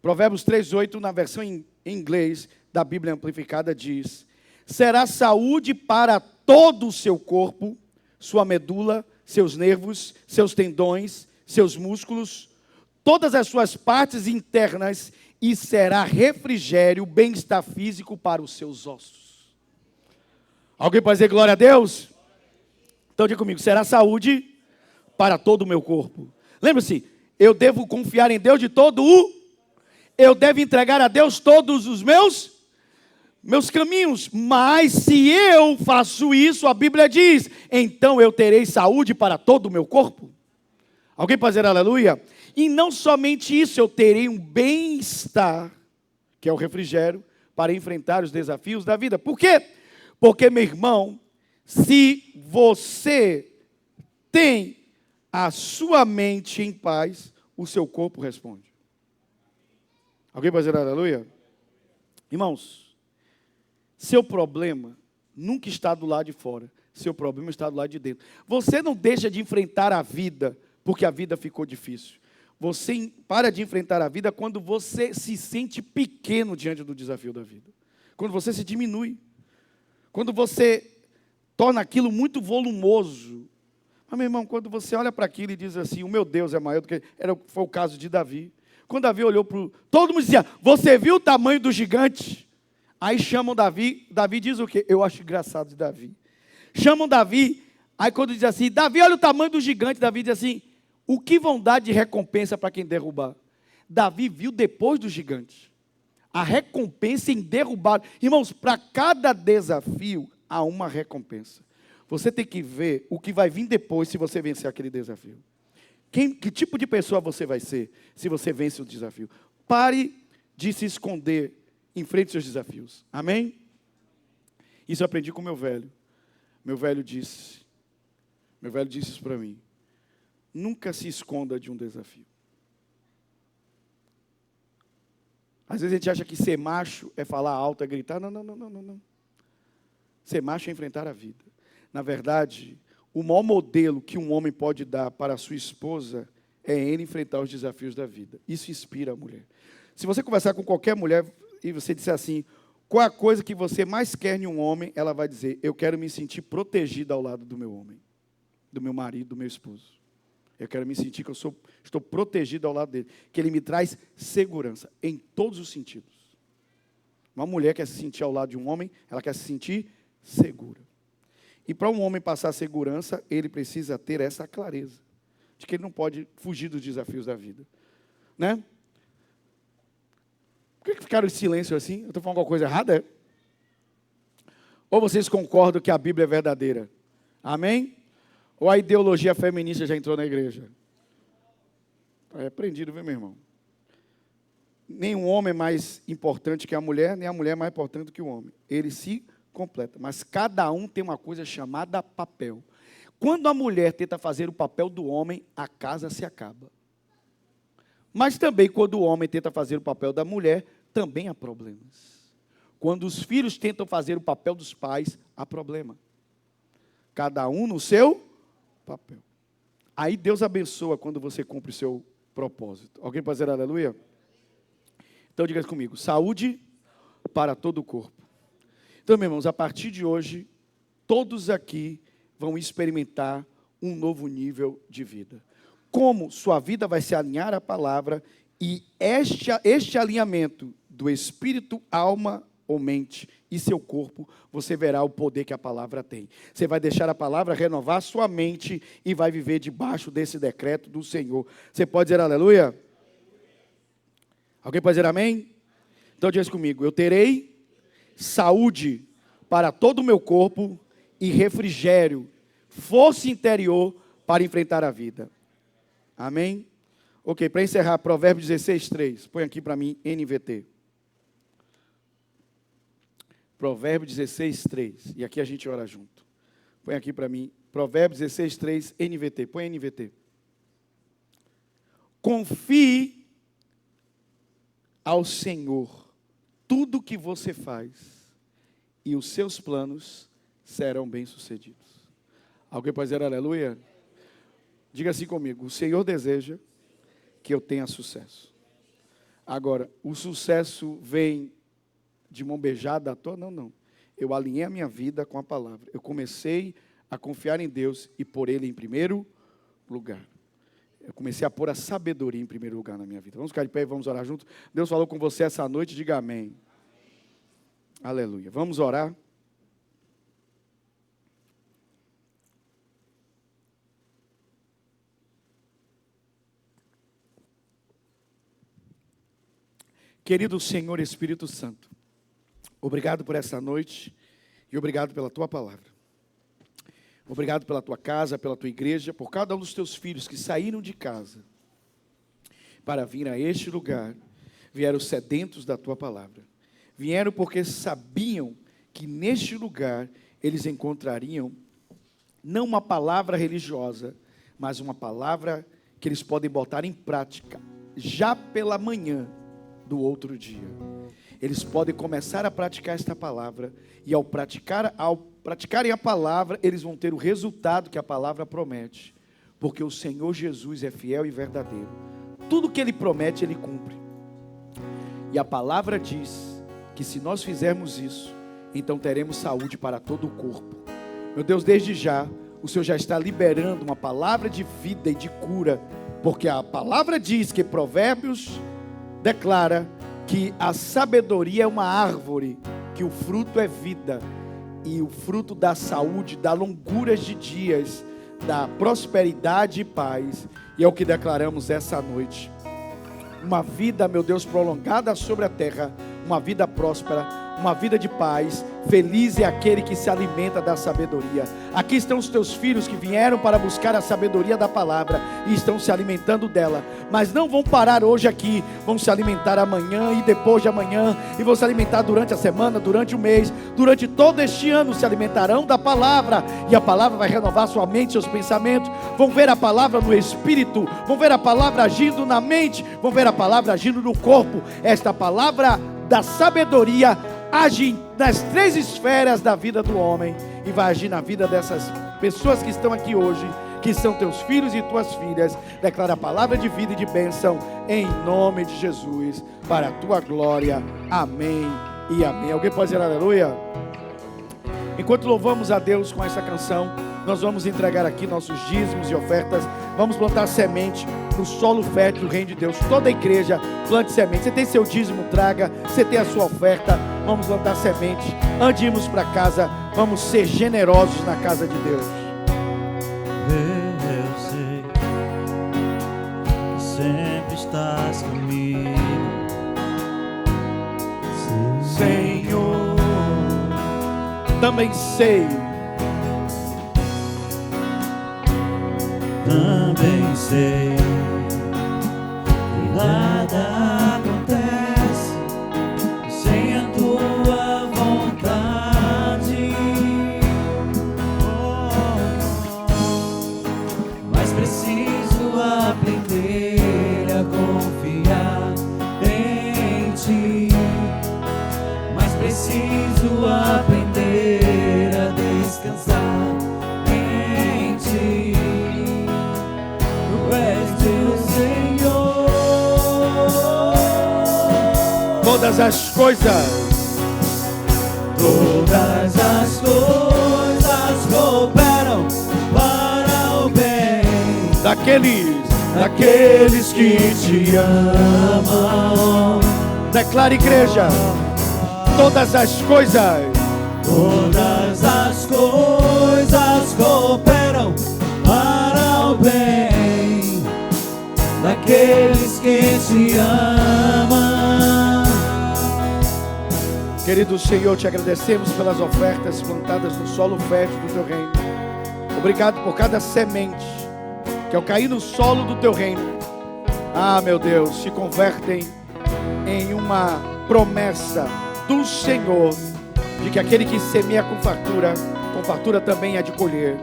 Provérbios 3:8, na versão em inglês da Bíblia amplificada, diz: será saúde para todo o seu corpo, sua medula, seus nervos, seus tendões, seus músculos, todas as suas partes internas, e será refrigério, bem-estar físico para os seus ossos. Alguém pode dizer glória a Deus? Então diga comigo, será saúde para todo o meu corpo. Lembre-se, eu devo confiar em Deus de todo eu devo entregar a Deus todos os meus caminhos, mas se eu faço isso, a Bíblia diz, então eu terei saúde para todo o meu corpo. Alguém pode dizer aleluia? E não somente isso, eu terei um bem-estar, que é o refrigério, para enfrentar os desafios da vida. Por quê? Porque, meu irmão, se você tem a sua mente em paz, o seu corpo responde. Alguém pode dizer aleluia? Irmãos, seu problema nunca está do lado de fora. Seu problema está do lado de dentro. Você não deixa de enfrentar a vida porque a vida ficou difícil. Você para de enfrentar a vida quando você se sente pequeno diante do desafio da vida. Quando você se diminui. Quando você torna aquilo muito volumoso. Mas, meu irmão, quando você olha para aquilo e diz assim, o meu Deus é maior do que... Foi o caso de Davi. Quando Davi olhou para o... Todo mundo dizia, você viu o tamanho do gigante? Aí chamam Davi, Davi diz o quê? Eu acho engraçado de Davi. Chamam Davi, aí quando diz assim, Davi, olha o tamanho do gigante, Davi diz assim, o que vão dar de recompensa para quem derrubar? Davi viu depois do gigante. A recompensa em derrubar. Irmãos, para cada desafio, há uma recompensa. Você tem que ver o que vai vir depois se você vencer aquele desafio. Que tipo de pessoa você vai ser se você vence o desafio? Pare de se esconder, enfrente seus desafios. Amém? Isso eu aprendi com meu velho. Meu velho disse isso para mim. Nunca se esconda de um desafio. Às vezes a gente acha que ser macho é falar alto, é gritar. Não. Ser macho é enfrentar a vida. Na verdade, o maior modelo que um homem pode dar para a sua esposa é ele enfrentar os desafios da vida. Isso inspira a mulher. Se você conversar com qualquer mulher e você disser assim, qual é a coisa que você mais quer em um homem, ela vai dizer, eu quero me sentir protegida ao lado do meu homem, do meu marido, do meu esposo. Eu quero me sentir que estou protegido ao lado dele, que ele me traz segurança, em todos os sentidos. Uma mulher quer se sentir ao lado de um homem, ela quer se sentir segura. E para um homem passar segurança, ele precisa ter essa clareza, de que ele não pode fugir dos desafios da vida. Né? Por que ficaram em silêncio assim? Eu estou falando alguma coisa errada? Ou vocês concordam que a Bíblia é verdadeira? Amém? Ou a ideologia feminista já entrou na igreja? É aprendido, viu, meu irmão? Nem um homem é mais importante que a mulher, nem a mulher é mais importante do que o homem. Ele se completa. Mas cada um tem uma coisa chamada papel. Quando a mulher tenta fazer o papel do homem, a casa se acaba. Mas também quando o homem tenta fazer o papel da mulher, também há problemas. Quando os filhos tentam fazer o papel dos pais, há problema. Cada um no seu papel. Aí Deus abençoa quando você cumpre o seu propósito. Alguém pode dizer aleluia? Então diga comigo, saúde para todo o corpo. Então, meus irmãos, a partir de hoje, todos aqui vão experimentar um novo nível de vida. Como sua vida vai se alinhar à palavra e este alinhamento do espírito, alma ou mente e seu corpo, você verá o poder que a palavra tem. Você vai deixar a palavra renovar sua mente e vai viver debaixo desse decreto do Senhor. Você pode dizer aleluia? Alguém pode dizer amém? Então diz comigo, eu terei saúde para todo o meu corpo e refrigério, força interior para enfrentar a vida. Amém? Ok, para encerrar, Provérbios 16:3. Põe aqui para mim, NVT. Provérbios 16:3. E aqui a gente ora junto. Põe aqui para mim, Provérbios 16:3, NVT. Põe NVT. Confie ao Senhor tudo que você faz e os seus planos serão bem-sucedidos. Alguém pode dizer aleluia? Diga assim comigo, o Senhor deseja que eu tenha sucesso. Agora, o sucesso vem de mão beijada à toa? Não. Eu alinhei a minha vida com a palavra. Eu comecei a confiar em Deus e pôr Ele em primeiro lugar. Eu comecei a pôr a sabedoria em primeiro lugar na minha vida. Vamos ficar de pé e vamos orar juntos. Deus falou com você essa noite, diga amém. Aleluia. Vamos orar. Querido Senhor Espírito Santo, obrigado por essa noite e obrigado pela Tua palavra. Obrigado pela Tua casa, pela Tua igreja, por cada um dos Teus filhos que saíram de casa para vir a este lugar, vieram sedentos da Tua palavra. Vieram porque sabiam que neste lugar eles encontrariam não uma palavra religiosa, mas uma palavra que eles podem botar em prática já pela manhã do outro dia. Eles podem começar a praticar esta palavra e ao praticarem a palavra, eles vão ter o resultado que a palavra promete, porque o Senhor Jesus é fiel e verdadeiro. Tudo que Ele promete, Ele cumpre. E a palavra diz que se nós fizermos isso, então teremos saúde para todo o corpo. Meu Deus, desde já, o Senhor já está liberando uma palavra de vida e de cura, porque a palavra diz que Provérbios declara que a sabedoria é uma árvore, que o fruto é vida, e o fruto da saúde, dá longuras de dias, da prosperidade e paz, e é o que declaramos essa noite. Uma vida, meu Deus, prolongada sobre a terra, uma vida próspera, uma vida de paz. Feliz é aquele que se alimenta da sabedoria. Aqui estão os teus filhos que vieram para buscar a sabedoria da palavra e estão se alimentando dela, mas não vão parar hoje aqui, vão se alimentar amanhã e depois de amanhã, e vão se alimentar durante a semana, durante o mês, durante todo este ano se alimentarão da palavra, e a palavra vai renovar sua mente, seus pensamentos. Vão ver a palavra no espírito, vão ver a palavra agindo na mente, vão ver a palavra agindo no corpo. Esta palavra da sabedoria age nas 3 esferas da vida do homem e vai agir na vida dessas pessoas que estão aqui hoje, que são teus filhos e tuas filhas. Declara a palavra de vida e de bênção em nome de Jesus, para a tua glória. Amém e amém. Alguém pode dizer aleluia? Enquanto louvamos a Deus com essa canção, nós vamos entregar aqui nossos dízimos e ofertas. Vamos plantar semente no solo fértil do reino de Deus. Toda a igreja plante semente. Você tem seu dízimo, traga. Você tem a sua oferta, vamos plantar semente. Antes de irmos para casa, vamos ser generosos na casa de Deus. Eu sei que sempre estás comigo, Senhor, também sei que nada acontece sem a tua vontade. Mas preciso aprender a confiar em ti. Mas preciso aprender a descansar todas as coisas cooperam para o bem daqueles que te amam. Declara, igreja, todas as coisas cooperam para o bem daqueles que te amam. Querido Senhor, te agradecemos pelas ofertas plantadas no solo fértil do teu reino. Obrigado por cada semente que ao cair no solo do teu reino, meu Deus, se convertem em uma promessa do Senhor de que aquele que semeia com fartura também é de colher.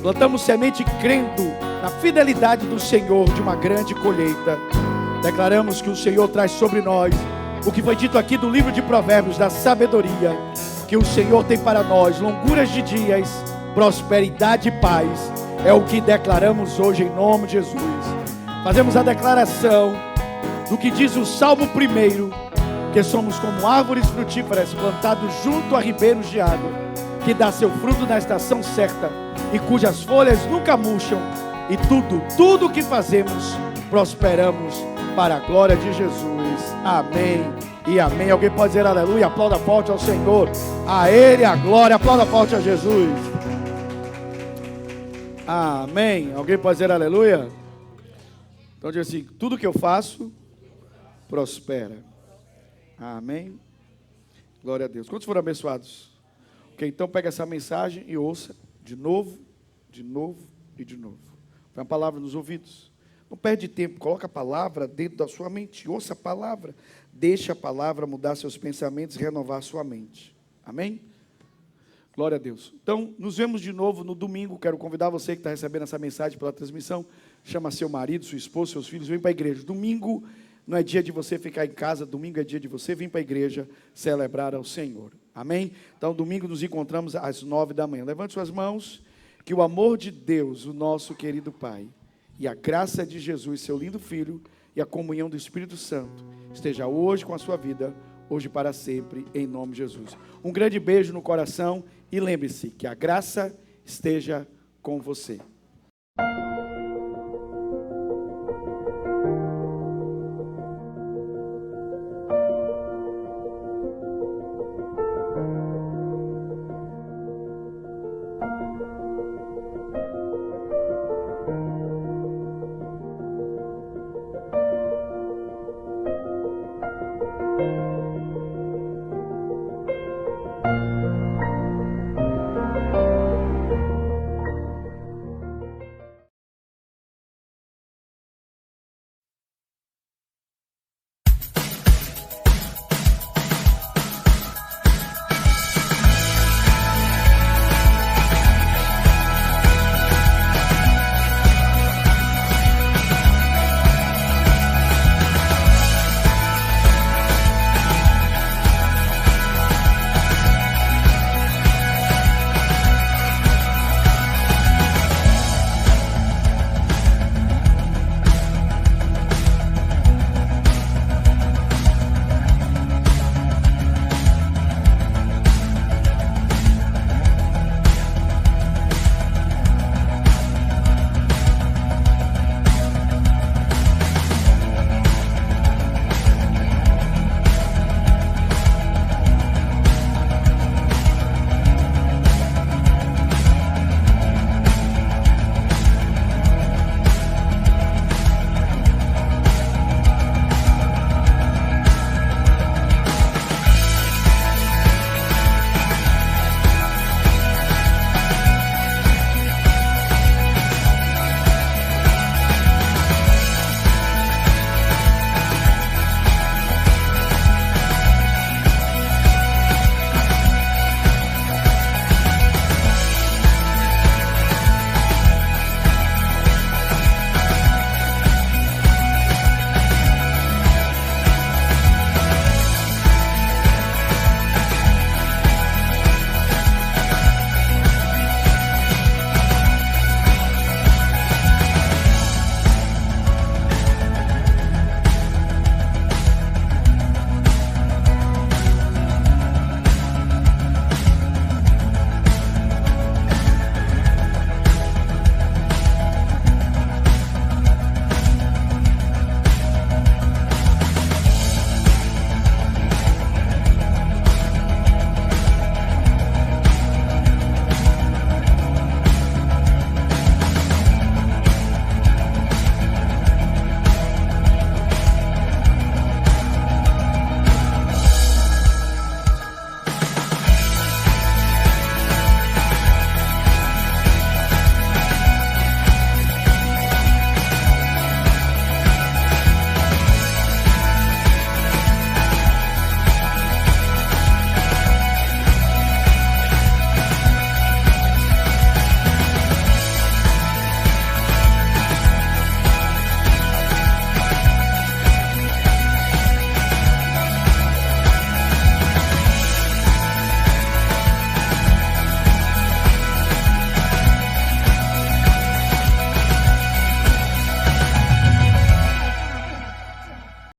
Plantamos semente crendo na fidelidade do Senhor de uma grande colheita. Declaramos que o Senhor traz sobre nós o que foi dito aqui do livro de Provérbios, da sabedoria, que o Senhor tem para nós longuras de dias, prosperidade e paz. É o que declaramos hoje em nome de Jesus. Fazemos a declaração do que diz o Salmo 1, que somos como árvores frutíferas plantados junto a ribeiros de água, que dá seu fruto na estação certa e cujas folhas nunca murcham, e tudo o que fazemos prosperamos para a glória de Jesus. Amém e amém. Alguém pode dizer aleluia? Aplauda forte ao Senhor, a Ele a glória. Aplauda forte a Jesus. Amém. Alguém pode dizer aleluia? Então diz assim: tudo que eu faço prospera. Amém. Glória a Deus. Quantos foram abençoados? Ok, então pega essa mensagem e ouça de novo, de novo e de novo. Põe a palavra nos ouvidos. Não perde tempo, coloca a palavra dentro da sua mente. Ouça a palavra. Deixa a palavra mudar seus pensamentos e renovar a sua mente. Amém? Glória a Deus. Então, nos vemos de novo no domingo. Quero convidar você que está recebendo essa mensagem pela transmissão. Chama seu marido, sua esposa, seus filhos. Vem para a igreja. Domingo não é dia de você ficar em casa. Domingo é dia de você vir para a igreja celebrar ao Senhor. Amém? Então, domingo nos encontramos às 9 da manhã. Levante suas mãos. Que o amor de Deus, o nosso querido Pai, e a graça de Jesus, seu lindo Filho, e a comunhão do Espírito Santo esteja hoje com a sua vida, hoje para sempre, em nome de Jesus. Um grande beijo no coração e lembre-se que a graça esteja com você.